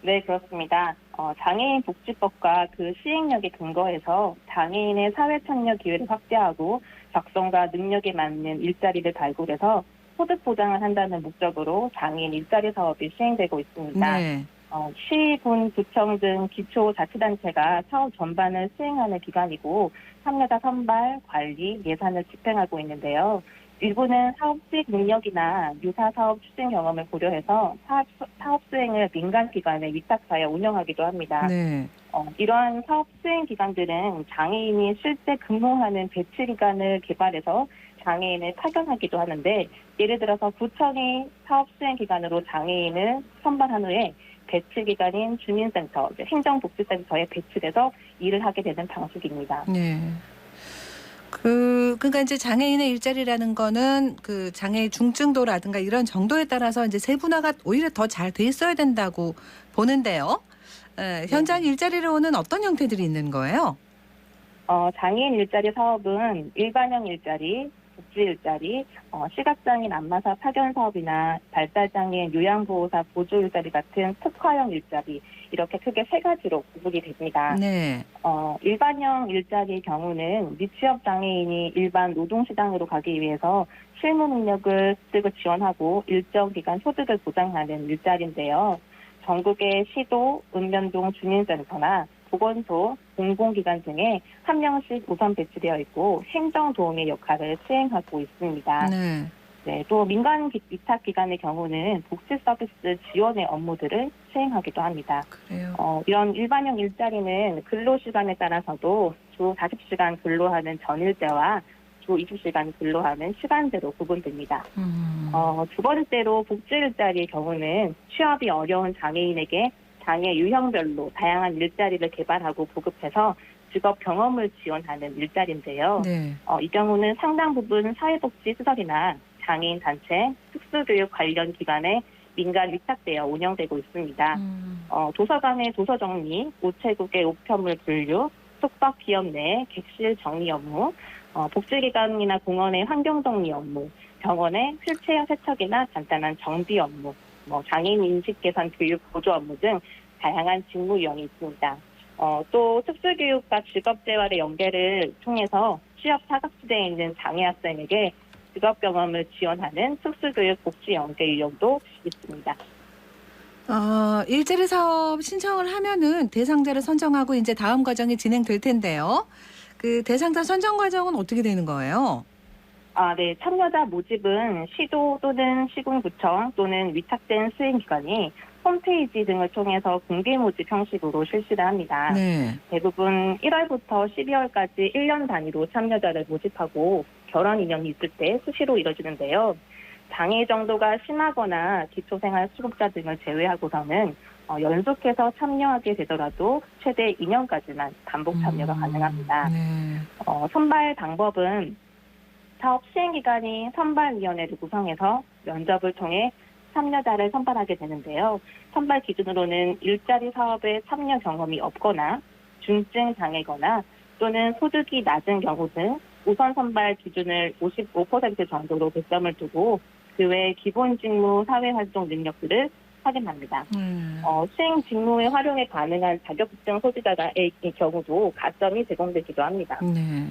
네, 그렇습니다. 장애인 복지법과 그 시행령에 근거해서 장애인의 사회 참여 기회를 확대하고 적성과 능력에 맞는 일자리를 발굴해서 소득 보장을 한다는 목적으로 장애인 일자리 사업이 시행되고 있습니다. 네. 시, 군, 구청 등 기초자치단체가 사업 전반을 수행하는 기관이고 참여자 선발, 관리, 예산을 집행하고 있는데요. 일부는 사업 수익 능력이나 유사 사업 추진 경험을 고려해서 사업 수행을 민간 기관에 위탁하여 운영하기도 합니다. 네. 이러한 사업 수행 기관들은 장애인이 실제 근무하는 배치 기관을 개발해서 장애인을 파견하기도 하는데 예를 들어서 구청이 사업 수행 기관으로 장애인을 선발한 후에 배치 기관인 주민센터, 행정복지센터에 배치돼서 일을 하게 되는 방식입니다. 네. 그러니까 이제 장애인의 일자리라는 거는 그 장애 중증도라든가 이런 정도에 따라서 이제 세분화가 오히려 더 잘 돼 있어야 된다고 보는데요. 현장 일자리로 오는 어떤 형태들이 있는 거예요? 장애인 일자리 사업은 일반형 일자리, 복지 일자리, 시각장애인 안마사 파견 사업이나 발달장애인 요양보호사 보조 일자리 같은 특화형 일자리 이렇게 크게 세 가지로 구분이 됩니다. 네. 일반형 일자리의 경우는 미취업 장애인이 일반 노동시장으로 가기 위해서 실무 능력을 습득을 지원하고 일정 기간 소득을 보장하는 일자리인데요. 전국의 시도, 읍면동 주민센터나 보건소, 공공기관 등에 한 명씩 우선 배치되어 있고 행정 도우미 역할을 수행하고 있습니다. 네. 네, 또 민간 위탁 기관의 경우는 복지 서비스 지원의 업무들을 수행하기도 합니다. 그래요. 이런 일반형 일자리는 근로 시간에 따라서도 주 40시간 근로하는 전일제와 주 20시간 근로하는 시간제로 구분됩니다. 두 번째로 복지 일자리의 경우는 취업이 어려운 장애인에게 장애 유형별로 다양한 일자리를 개발하고 보급해서 직업 경험을 지원하는 일자리인데요. 네. 이 경우는 상당 부분 사회복지시설이나 장애인 단체, 특수교육 관련 기관에 민간 위탁되어 운영되고 있습니다. 도서관의 도서 정리, 우체국의 우편물 분류, 숙박 기업 내 객실 정리 업무, 복지기관이나 공원의 환경 정리 업무, 병원의 휠체어 세척이나 간단한 정비 업무, 장애인 인식 개선 교육 보조 업무 등 다양한 직무 유형이 있습니다. 또 특수교육과 직업재활의 연계를 통해서 취업 사각지대에 있는 장애 학생에게 직업 경험을 지원하는 특수교육 복지 연계 유형도 있습니다. 일자리 사업 신청을 하면은 대상자를 선정하고 이제 다음 과정이 진행될 텐데요. 그 대상자 선정 과정은 어떻게 되는 거예요? 네. 참여자 모집은 시도 또는 시군구청 또는 위탁된 수행기관이 홈페이지 등을 통해서 공개 모집 형식으로 실시를 합니다. 네. 대부분 1월부터 12월까지 1년 단위로 참여자를 모집하고 결혼 인연이 있을 때 수시로 이뤄지는데요. 장애 정도가 심하거나 기초생활 수급자 등을 제외하고서는 연속해서 참여하게 되더라도 최대 2년까지만 반복 참여가 가능합니다. 네. 선발 방법은 사업 시행기관이 선발위원회를 구성해서 면접을 통해 참여자를 선발하게 되는데요. 선발 기준으로는 일자리 사업에 참여 경험이 없거나 중증 장애거나 또는 소득이 낮은 경우 등 우선 선발 기준을 55% 정도로 배점을 두고 그 외 기본 직무 사회활동 능력들을 확인합니다. 수행 직무에 활용에 가능한 자격증 소지자의 경우도 가점이 제공되기도 합니다. 네.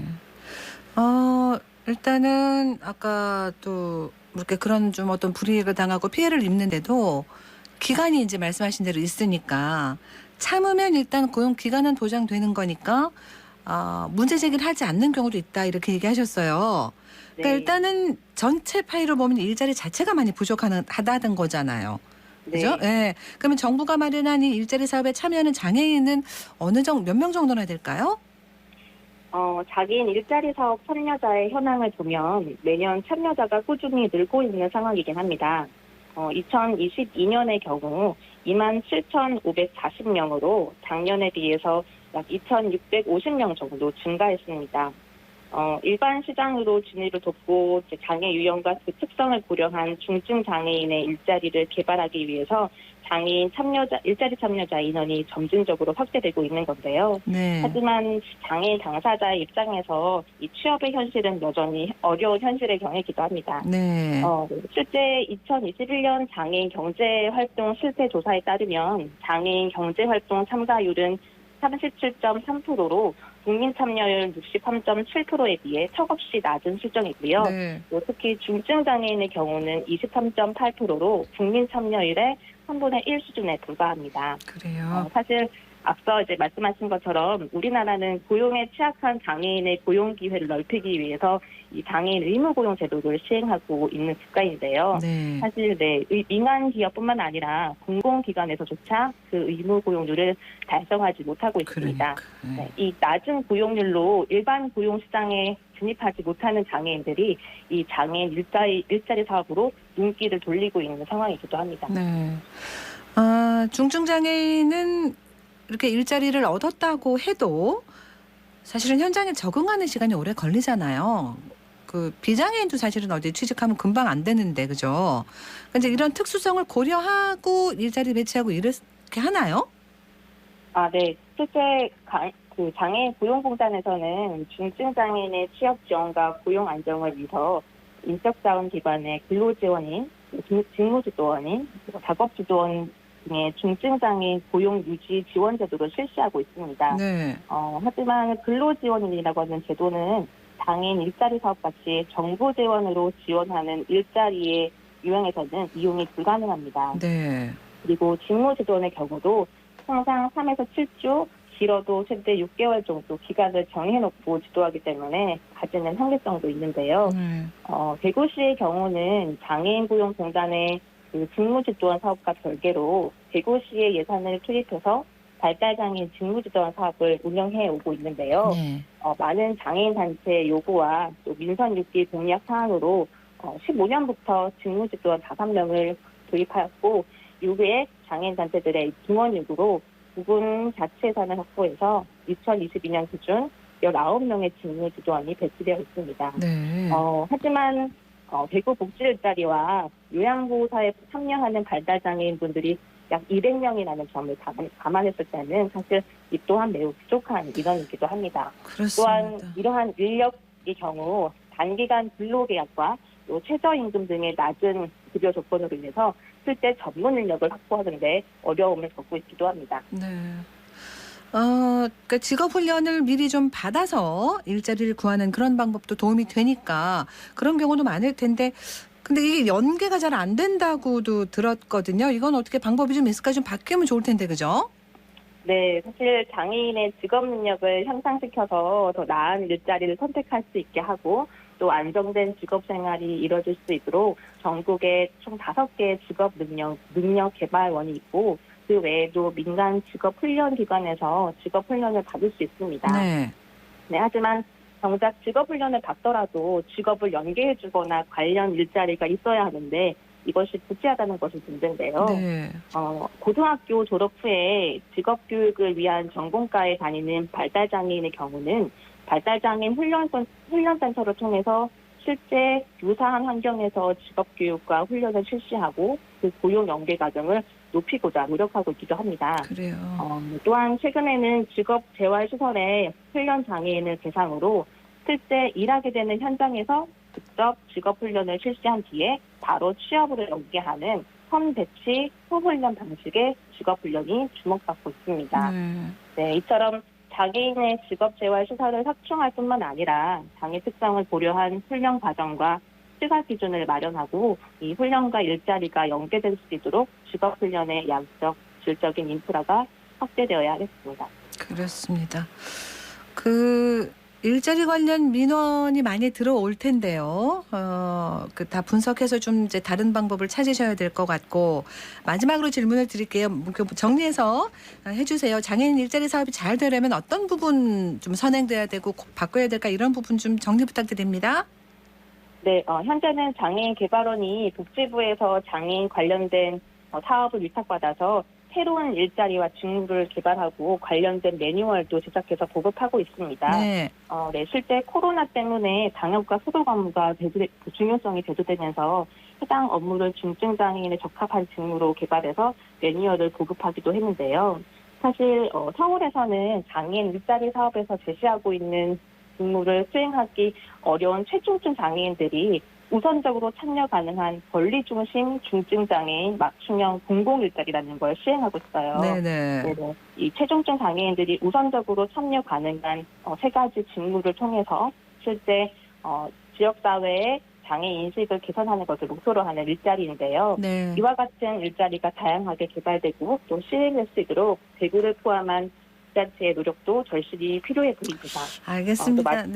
일단은 아까 또 이렇게 그런 좀 어떤 불이익을 당하고 피해를 입는데도 기간이 이제 말씀하신 대로 있으니까 참으면 일단 고용 기간은 보장되는 거니까 문제 제기를 하지 않는 경우도 있다 이렇게 얘기하셨어요. 그러니까 네. 일단은 전체 파이로 보면 일자리 자체가 많이 부족하다는 거잖아요. 그죠? 네. 네. 그러면 정부가 마련한 이 일자리 사업에 참여하는 장애인은 몇 명 정도나 될까요? 장애인 일자리 사업 참여자의 현황을 보면 매년 참여자가 꾸준히 늘고 있는 상황이긴 합니다. 2022년의 경우 27,540명으로 작년에 비해서 약 2,650명 정도 증가했습니다. 일반 시장으로 진입을 돕고 장애 유형과 그 특성을 고려한 중증 장애인의 일자리를 개발하기 위해서 장애인 일자리 참여자 인원이 점진적으로 확대되고 있는 건데요. 네. 하지만 장애인 당사자의 입장에서 이 취업의 현실은 여전히 어려운 현실의 경우이기도 합니다. 네. 실제 2021년 장애인 경제활동 실태 조사에 따르면 장애인 경제활동 참가율은 37.3%로 국민 참여율 63.7%에 비해 턱없이 낮은 수준이고요. 네. 또 특히 중증 장애인의 경우는 23.8%로 국민 참여율의 3분의 1 수준에 불과합니다. 그래요. 사실 앞서 이제 말씀하신 것처럼 우리나라는 고용에 취약한 장애인의 고용 기회를 넓히기 위해서 이 장애인 의무 고용 제도를 시행하고 있는 국가인데요. 네. 사실 민간 기업뿐만 아니라 공공기관에서조차 그 의무 고용률을 달성하지 못하고 있습니다. 네, 이 낮은 고용률로 일반 고용 시장에 진입하지 못하는 장애인들이 이 장애인 일자리 사업으로 눈길을 돌리고 있는 상황이기도 합니다. 네. 중증 장애인은 이렇게 일자리를 얻었다고 해도 사실은 현장에 적응하는 시간이 오래 걸리잖아요. 그 비장애인도 사실은 어디 취직하면 금방 안 되는데 그죠? 근데 이런 특수성을 고려하고 일자리 배치하고 이렇게 하나요? 네. 실제 그 장애인 고용공단에서는 중증 장애인의 취업 지원과 고용 안정을 위해서 인적자원기관의 근로지원인, 직무주도원인, 작업주도원 등의 중증장애인 고용 유지 지원 제도를 실시하고 있습니다. 네. 하지만 근로지원인이라고 하는 제도는 장애인 일자리 사업 같이 정부 재원으로 지원하는 일자리의 유형에서는 이용이 불가능합니다. 네. 그리고 직무주도원의 경우도 통상 3에서 7주 길어도 최대 6개월 정도 기간을 정해놓고 지도하기 때문에 가지는 한계성도 있는데요. 대구시의 경우는 장애인 고용공단의 그 직무지도원 사업과 별개로 대구시의 예산을 투입해서 발달장애인 직무지도원 사업을 운영해 오고 있는데요. 많은 장애인 단체의 요구와 또 민선 6기 공약 사항으로 15년부터 직무지도원 5명을 도입하였고 이후에 장애인 단체들의 증원 요구로 부분 자체 예산을 확보해서 2022년 기준 19명의 직무지도원이 배치되어 있습니다. 하지만 대구 복지일자리와 요양보호사에 참여하는 발달장애인분들이 약 200명이라는 점을 감안했을 때는 사실 이 또한 매우 부족한 인원이기도 합니다. 그렇습니다. 또한 이러한 인력의 경우 단기간 근로계약과 또 최저임금 등의 낮은 급여 조건으로 인해서 실제 전문 인력을 확보하는 데 어려움을 겪고 있기도 합니다. 그러니까 직업훈련을 미리 좀 받아서 일자리를 구하는 그런 방법도 도움이 되니까 그런 경우도 많을 텐데 근데 이게 연계가 잘 안 된다고도 들었거든요. 이건 어떻게 방법이 좀 있을까? 좀 바뀌면 좋을 텐데, 그죠? 네, 사실 장애인의 직업 능력을 향상시켜서 더 나은 일자리를 선택할 수 있게 하고 또 안정된 직업 생활이 이뤄질 수 있도록 전국에 총 5개의 직업 능력 개발원이 있고 그 외에도 민간 직업 훈련 기관에서 직업 훈련을 받을 수 있습니다. 네, 하지만 정작 직업 훈련을 받더라도 직업을 연계해주거나 관련 일자리가 있어야 하는데 이것이 부재하다는 것이 문제인데요. 고등학교 졸업 후에 직업교육을 위한 전공과에 다니는 발달장애인의 경우는 발달장애인 훈련센터를 통해서 실제 유사한 환경에서 직업교육과 훈련을 실시하고 그 고용 연계 과정을 높이고자 노력하고 있기도 합니다. 그래요. 또한 최근에는 직업재활시설의 훈련 장애인을 대상으로 실제 일하게 되는 현장에서 직접 직업훈련을 실시한 뒤에 바로 취업으로 연계하는 선배치 후훈련 방식의 직업훈련이 주목받고 있습니다. 이처럼 장애인의 직업재활시설을 확충할 뿐만 아니라 장애 특성을 고려한 훈련 과정과 시설 기준을 마련하고 이 훈련과 일자리가 연계될 수 있도록 직업훈련의 양적, 질적인 인프라가 확대되어야 하겠습니다. 그렇습니다. 일자리 관련 민원이 많이 들어올 텐데요. 다 분석해서 좀 이제 다른 방법을 찾으셔야 될 것 같고 마지막으로 질문을 드릴게요. 정리해서 해주세요. 장애인 일자리 사업이 잘 되려면 어떤 부분 좀 선행돼야 되고 바꿔야 될까 이런 부분 좀 정리 부탁드립니다. 네, 현재는 장애인 개발원이 복지부에서 장애인 관련된 사업을 위탁받아서 새로운 일자리와 직무를 개발하고 관련된 매뉴얼도 제작해서 보급하고 있습니다. 실제 코로나 때문에 방역과 소독 업무가 중요성이 대두되면서 해당 업무를 중증장애인에 적합한 직무로 개발해서 매뉴얼을 보급하기도 했는데요. 사실 서울에서는 장애인 일자리 사업에서 제시하고 있는 직무를 수행하기 어려운 최중증 장애인들이 우선적으로 참여 가능한 권리중심 중증장애인 맞춤형 공공일자리라는 걸 시행하고 있어요. 이 최중증 장애인들이 우선적으로 참여 가능한 3가지 직무를 통해서 실제 지역사회의 장애 인식을 개선하는 것을 목표로 하는 일자리인데요. 이와 같은 일자리가 다양하게 개발되고 또 시행될 수 있도록 대구를 포함한 지자체의 노력도 절실히 필요해 보입니다. 알겠습니다.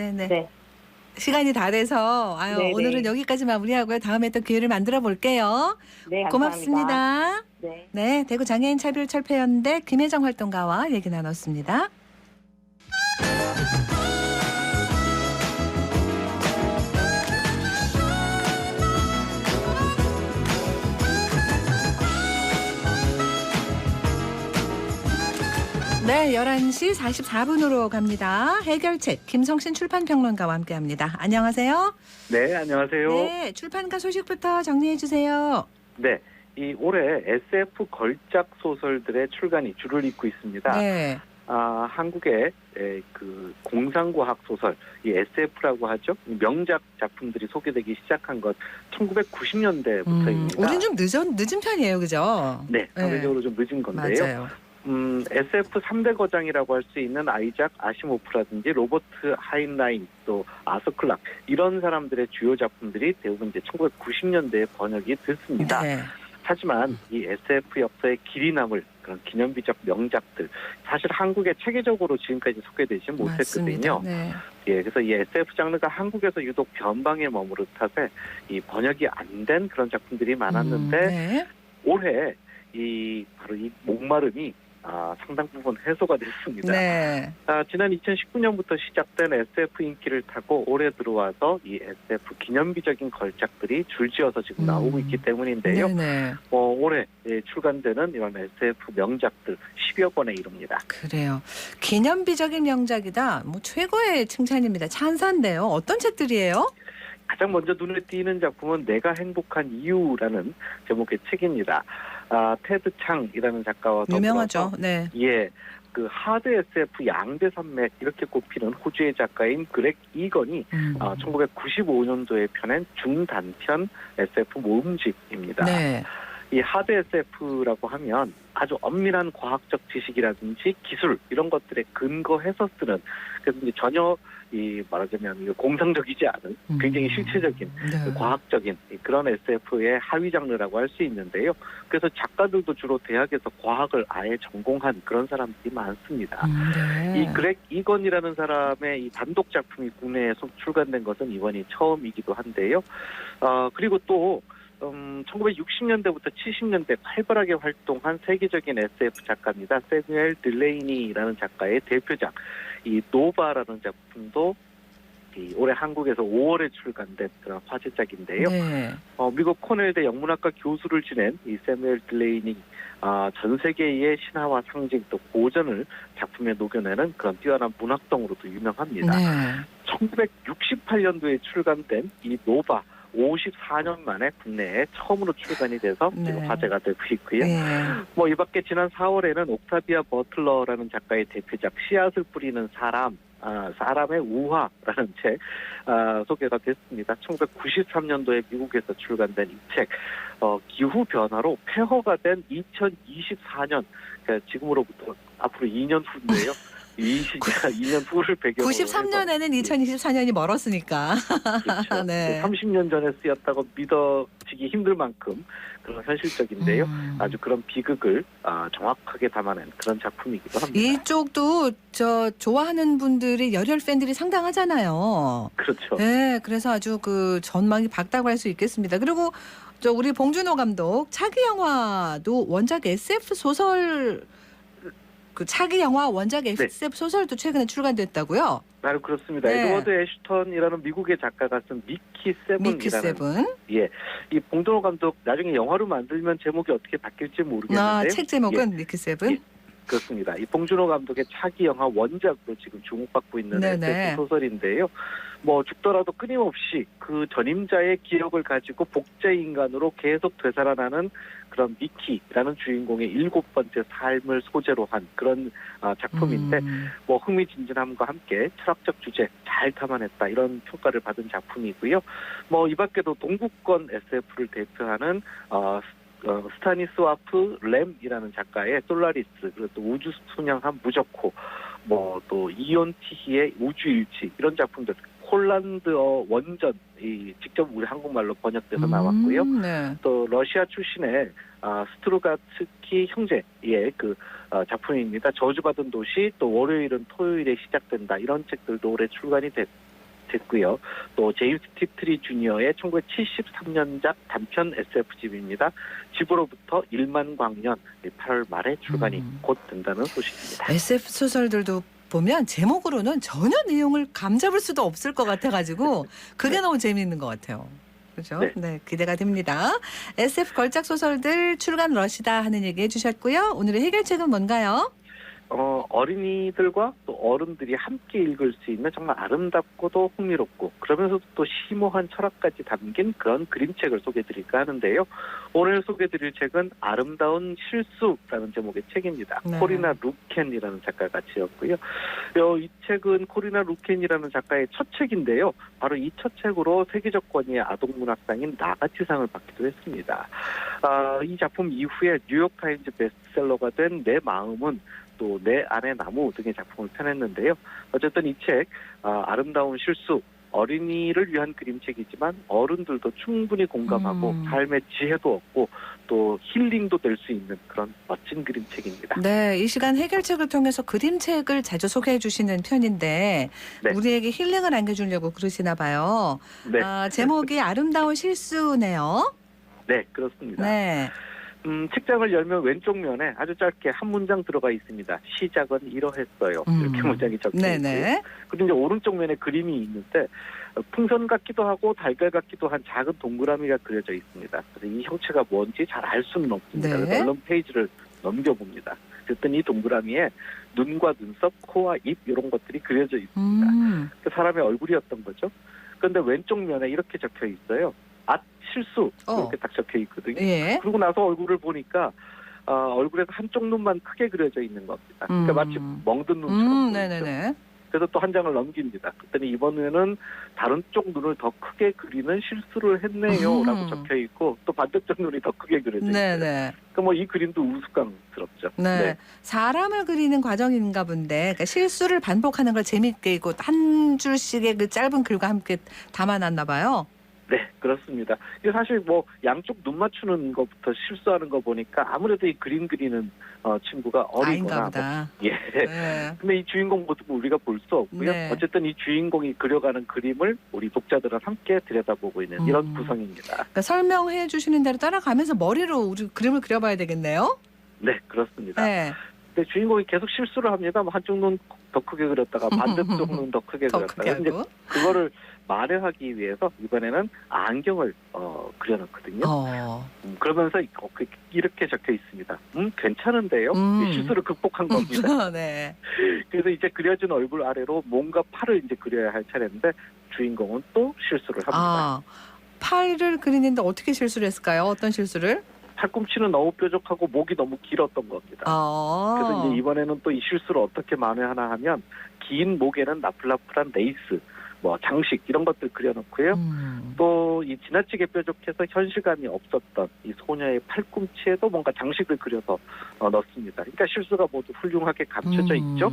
시간이 다 돼서 오늘은 여기까지 마무리하고요. 다음에 또 기회를 만들어 볼게요. 네, 감사합니다. 고맙습니다. 네, 대구 장애인 차별철폐연대 김혜정 활동가와 얘기 나눴습니다. 네, 11시 44분으로 갑니다. 해결책 김성신 출판평론가와 함께합니다. 안녕하세요. 네, 안녕하세요. 네, 출판가 소식부터 정리해 주세요. 네, 이 올해 SF 걸작 소설들의 출간이 줄을 잇고 있습니다. 한국의 그 공상과학 소설, 이 SF라고 하죠. 명작 작품들이 소개되기 시작한 것 1990년대부터입니다. 우린 좀 늦은 편이에요, 그죠? 네, 상대적으로 좀 늦은 건데요. 맞아요. SF 3대거장이라고 할 수 있는 아이작 아시모프라든지 로버트 하인라인 또 아서 클락 이런 사람들의 주요 작품들이 대부분 이제 1990년대에 번역이 됐습니다. 하지만 이 SF 역사의 길이 남을 그런 기념비적 명작들. 사실 한국에 체계적으로 지금까지 소개되지 못했거든요. 네. 예, 그래서 이 SF 장르가 한국에서 유독 변방에 머무른 탓에 이 번역이 안 된 그런 작품들이 많았는데 네. 올해 바로 이 목마름이 상당 부분 해소가 됐습니다. 네. 지난 2019년부터 시작된 SF 인기를 타고 올해 들어와서 이 SF 기념비적인 걸작들이 줄지어서 지금 나오고 있기 때문인데요. 네네. 올해 출간되는 이런 SF 명작들 10여 권에 이릅니다. 그래요. 기념비적인 명작이다. 뭐 최고의 칭찬입니다. 찬사인데요. 어떤 책들이에요? 가장 먼저 눈에 띄는 작품은 내가 행복한 이유라는 제목의 책입니다. 테드 창이라는 작가와 유명하죠. 네. 예, 그 하드 SF 양대 산맥 이렇게 꼽히는 호주의 작가인 그렉 이건이 1995년도에 펴낸 중단편 SF 모음집입니다. 네. 이 하드 SF라고 하면 아주 엄밀한 과학적 지식이라든지 기술 이런 것들에 근거해서 쓰는, 그래서 이제 전혀 말하자면 공상적이지 않은 굉장히 실체적인 과학적인 그런 SF의 하위 장르라고 할 수 있는데요. 그래서 작가들도 주로 대학에서 과학을 아예 전공한 그런 사람들이 많습니다. 네. 이 그렉 이건이라는 사람의 이 단독 작품이 국내에 출간된 것은 이번이 처음이기도 한데요. 그리고 또 1960년대부터 70년대 활발하게 활동한 세계적인 SF 작가입니다. 세뮤엘 딜레이니라는 작가의 대표작 이 노바라는 작품도 올해 한국에서 5월에 출간된 그런 화제작인데요. 네. 미국 코넬대 영문학과 교수를 지낸 이 세뮤엘 딜레이니 전 세계의 신화와 상징 또 고전을 작품에 녹여내는 그런 뛰어난 문학동으로도 유명합니다. 네. 1968년도에 출간된 이 노바 54년 만에 국내에 처음으로 출간이 돼서 지금 화제가 되고 있고요. 이 밖에 지난 4월에는 옥타비아 버틀러라는 작가의 대표작 씨앗을 뿌리는 사람의 우화라는 책 소개가 됐습니다. 1993년도에 미국에서 출간된 이 책, 기후 변화로 폐허가 된 2024년, 그러니까 지금으로부터 앞으로 2년 후인데요. 2년 후를 배경으로 93년에는 2024년이 멀었으니까. 그렇죠. 네. 30년 전에 쓰였다고 믿어지기 힘들 만큼 그런 현실적인데요. 아주 그런 비극을 정확하게 담아낸 그런 작품이기도 합니다. 이쪽도 좋아하는 분들이 열혈 팬들이 상당하잖아요. 그렇죠. 네, 그래서 아주 그 전망이 밝다고 할 수 있겠습니다. 그리고 우리 봉준호 감독 차기 영화도 원작 SF 소설, 그 차기 영화 원작 SF 소설도 최근에 출간됐다고요? 바로 그렇습니다. 네. 에드워드 애슈턴이라는 미국의 작가가 쓴 미키 세븐이라는 이 봉준호 감독 나중에 영화로 만들면 제목이 어떻게 바뀔지 모르겠는데요. 책 제목은 미키 세븐? 그렇습니다. 이 봉준호 감독의 차기 영화 원작으로 지금 주목받고 있는 SF 소설인데요. 죽더라도 끊임없이 그 전임자의 기억을 가지고 복제 인간으로 계속 되살아나는 그런 미키라는 주인공의 7번째 삶을 소재로 한 그런 작품인데 흥미진진함과 함께 철학적 주제 잘 담아냈다 이런 평가를 받은 작품이고요. 이 밖에도 동구권 SF를 대표하는 스타니스와프 램이라는 작가의 솔라리스, 그리고 또 우주 순양함 무적호, 또 이온 티히의 우주일치 이런 작품들, 폴란드어 원전 직접 우리 한국말로 번역돼서 나왔고요. 또 러시아 출신의 스트루가츠키 형제의 그 작품입니다. 저주받은 도시, 또 월요일은 토요일에 시작된다 이런 책들도 올해 출간이 됐고요. 또 제임스 팁트리 주니어의 1973년작 단편 SF집입니다. 집으로부터 1만 광년 8월 말에 출간이 곧 된다는 소식입니다. SF 소설들도 보면 제목으로는 전혀 내용을 감잡을 수도 없을 것 같아가지고 그게 너무 재미있는 것 같아요. 그렇죠? 네, 기대가 됩니다. SF 걸작 소설들 출간 러시다 하는 얘기 해주셨고요. 오늘의 해결책은 뭔가요? 어린이들과 또 어른들이 함께 읽을 수 있는 정말 아름답고도 흥미롭고 그러면서도 또 심오한 철학까지 담긴 그런 그림책을 소개해드릴까 하는데요. 오늘 소개해드릴 책은 아름다운 실수라는 제목의 책입니다. 코리나 루켄이라는 작가가 지었고요. 이 책은 코리나 루켄이라는 작가의 첫 책인데요. 바로 이 첫 책으로 세계적 권위의 아동문학상인 나가치상을 받기도 했습니다. 이 작품 이후에 뉴욕타임즈 베스트셀러가 된 내 마음은 또 내 안의 나무 등의 작품을 펴냈는데요. 어쨌든 이 책 아름다운 실수 어린이를 위한 그림책이지만 어른들도 충분히 공감하고 삶의 지혜도 얻고 또 힐링도 될 수 있는 그런 멋진 그림책입니다. 네, 이 시간 해결책을 통해서 그림책을 자주 소개해 주시는 편인데 네. 우리에게 힐링을 안겨주려고 그러시나 봐요. 네. 제목이 아름다운 실수네요. 네, 그렇습니다. 네. 책장을 열면 왼쪽 면에 아주 짧게 한 문장 들어가 있습니다. 시작은 이러했어요. 이렇게 문장이 적혀 있고요. 그리고 이제 오른쪽 면에 그림이 있는데 풍선 같기도 하고 달걀 같기도 한 작은 동그라미가 그려져 있습니다. 그래서 이 형체가 뭔지 잘 알 수는 없습니다. 네. 그래서 얼른 페이지를 넘겨봅니다. 그랬더니 이 동그라미에 눈과 눈썹, 코와 입 이런 것들이 그려져 있습니다. 그 사람의 얼굴이었던 거죠. 그런데 왼쪽 면에 이렇게 적혀 있어요. 실수 이렇게 딱 적혀 있거든요. 예. 그러고 나서 얼굴을 보니까 얼굴에서 한쪽 눈만 크게 그려져 있는 겁니다. 그러니까 마치 멍든 눈처럼 보이죠. 그래서 또 한 장을 넘깁니다. 그랬더니 이번에는 다른 쪽 눈을 더 크게 그리는 실수를 했네요라고 적혀 있고 또 반대쪽 눈이 더 크게 그려져 있어요. 그러니까 뭐 이 그림도 우스꽝스럽죠. 네. 사람을 그리는 과정인가 본데 그러니까 실수를 반복하는 걸 재밌게 있고 한 줄씩의 그 짧은 글과 함께 담아놨나 봐요. 네, 그렇습니다. 이게 사실 뭐 양쪽 눈 맞추는 것부터 실수하는 거 보니까 아무래도 이 그림 그리는 친구가 어리거나 보다. 예. 네. 근데 이 주인공 모습을 우리가 볼 수 없고요. 네. 어쨌든 이 주인공이 그려가는 그림을 우리 독자들은 함께 들여다보고 있는 이런 구성입니다. 그러니까 설명해 주시는 대로 따라가면서 머리로 우리 그림을 그려봐야 되겠네요. 네, 그렇습니다. 네. 근데 주인공이 계속 실수를 합니다. 뭐 한쪽 눈 더 크게 그렸다가 반대쪽 눈 더 크게 그렸다가 이제 그거를 만회하기 위해서 이번에는 안경을 그려놓거든요. 그러면서 이렇게 적혀 있습니다. 괜찮은데요? 실수를 극복한 겁니다. 네. 그래서 이제 그려진 얼굴 아래로 몸과 팔을 이제 그려야 할 차례인데 주인공은 또 실수를 합니다. 팔을 그리는데 어떻게 실수를 했을까요? 어떤 실수를? 팔꿈치는 너무 뾰족하고 목이 너무 길었던 겁니다. 그래서 이제 이번에는 또 이 실수를 어떻게 만회하나 하면 긴 목에는 나플라플한 레이스, 뭐 장식 이런 것들 그려놓고요. 또 이 지나치게 뾰족해서 현실감이 없었던 이 소녀의 팔꿈치에도 뭔가 장식을 그려서 넣습니다. 그러니까 실수가 모두 훌륭하게 감춰져 있죠.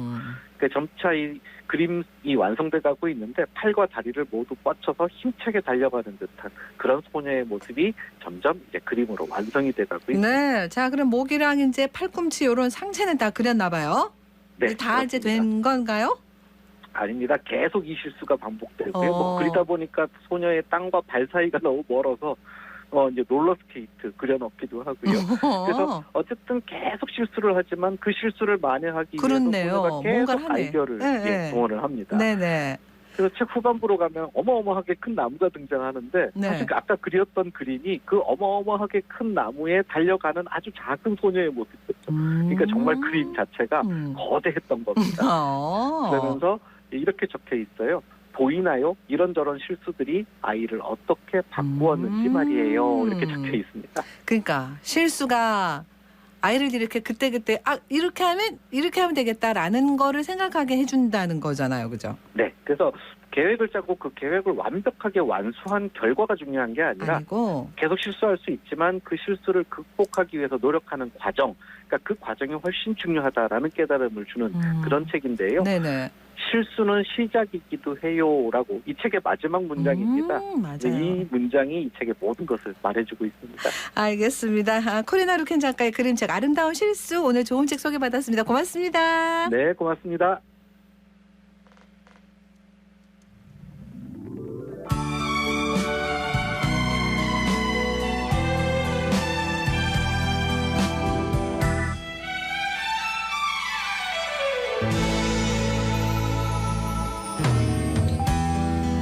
그러니까 점차 이 그림이 완성돼 가고 있는데 팔과 다리를 모두 뻗쳐서 힘차게 달려가는 듯한 그런 소녀의 모습이 점점 이제 그림으로 완성이 돼 가고 있습니다. 네, 자 그럼 목이랑 이제 팔꿈치 이런 상체는 다 그렸나 봐요. 네, 다 이제 된 건가요? 아닙니다. 계속 이 실수가 반복되고요. 뭐 그리다 보니까 소녀의 땅과 발 사이가 너무 멀어서 이제 롤러스케이트 그려놓기도 하고요. 그래서 어쨌든 계속 실수를 하지만 그 실수를 만회하기 위해서 소녀가 계속 아이디어를 동원을 합니다. 네네. 그래서 책 후반부로 가면 어마어마하게 큰 나무가 등장하는데 사실 아까 그렸던 그림이 그 어마어마하게 큰 나무에 달려가는 아주 작은 소녀의 모습이었죠. 그러니까 정말 그림 자체가 거대했던 겁니다. 그러면서 이렇게 적혀 있어요. 보이나요? 이런저런 실수들이 아이를 어떻게 바꾸었는지 말이에요. 이렇게 적혀 있습니다. 그러니까 실수가 아이를 이렇게 그때그때 이렇게 하면 되겠다라는 거를 생각하게 해준다는 거잖아요. 그죠? 네. 그래서 계획을 짜고 그 계획을 완벽하게 완수한 결과가 중요한 게 아니라 계속 실수할 수 있지만 그 실수를 극복하기 위해서 노력하는 과정, 그러니까 그 과정이 훨씬 중요하다라는 깨달음을 주는 그런 책인데요. 네네. 실수는 시작이기도 해요라고 이 책의 마지막 문장입니다. 맞아요. 이 문장이 이 책의 모든 것을 말해주고 있습니다. 알겠습니다. 코리나 루켄 작가의 그림책 아름다운 실수 오늘 좋은 책 소개받았습니다. 고맙습니다. 네, 고맙습니다.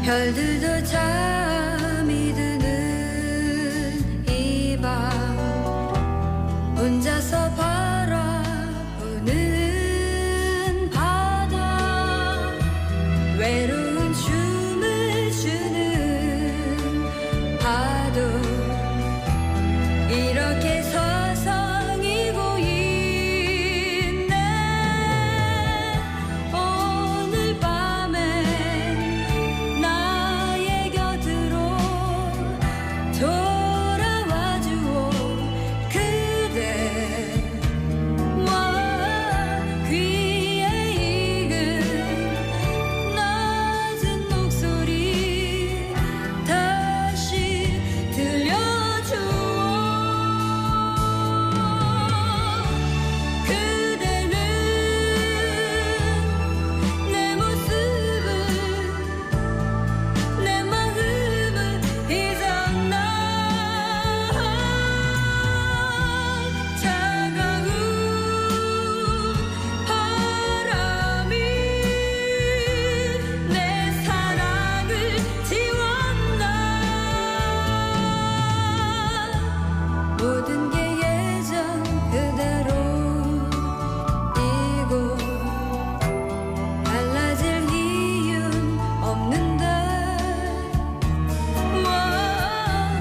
별들도 잠이 드는 이 밤 혼자서 바라보는 바다 외로운 춤을 추는 파도 이렇게 서성이고 있네. 오늘 밤에 나의 곁으로 돌아와 주오. 그대 모든 게 예전 그대로이고 달라질 이유는 없는데.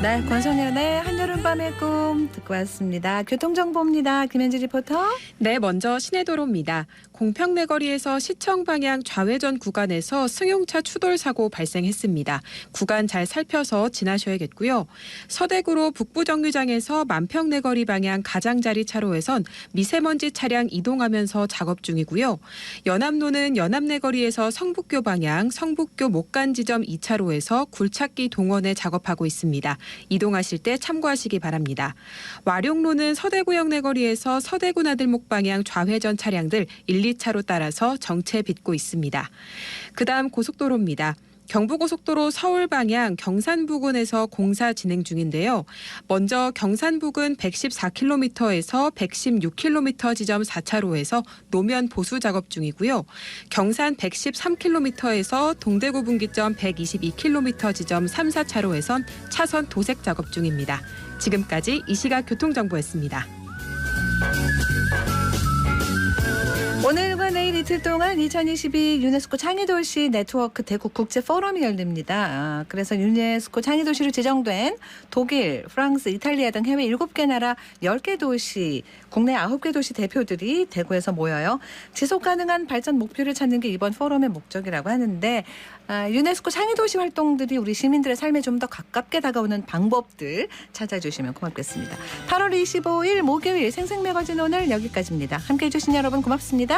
네, 권성현의 한여름밤의 꿈 듣고 왔습니다. 교통정보입니다. 김현지 리포터. 네, 먼저 시내도로입니다. 공평내거리에서 시청 방향 좌회전 구간에서 승용차 추돌 사고 발생했습니다. 구간 잘 살펴서 지나셔야겠고요. 서대구로 북부정류장에서 만평내거리 방향 가장자리 차로에선 미세먼지 차량 이동하면서 작업 중이고요. 연암로는 연암내거리에서 성북교 방향 성북교 목간 지점 2차로에서 굴착기 동원에 작업하고 있습니다. 이동하실 때 참고하시기 바랍니다. 와룡로는 서대구역 내거리에서 서대구 나들목 방향 좌회전 차량들 1, 2차로 따라서 정체 빚고 있습니다. 그다음 고속도로입니다. 경부고속도로 서울 방향 경산 부근에서 공사 진행 중인데요. 먼저 경산 부근 114km에서 116km 지점 4차로에서 노면 보수 작업 중이고요. 경산 113km에서 동대구 분기점 122km 지점 3, 4차로에선 차선 도색 작업 중입니다. 지금까지 이 시각 교통정보였습니다. 오늘과 내일 이틀 동안 2022 유네스코 창의도시 네트워크 대구 국제포럼이 열립니다. 그래서 유네스코 창의도시로 지정된 독일, 프랑스, 이탈리아 등 해외 7개 나라 10개 도시, 국내 9개 도시 대표들이 대구에서 모여요. 지속가능한 발전 목표를 찾는 게 이번 포럼의 목적이라고 하는데 유네스코 창의도시 활동들이 우리 시민들의 삶에 좀 더 가깝게 다가오는 방법들 찾아주시면 고맙겠습니다. 8월 25일 목요일 생생매거진 오늘 여기까지입니다. 함께해 주신 여러분 고맙습니다.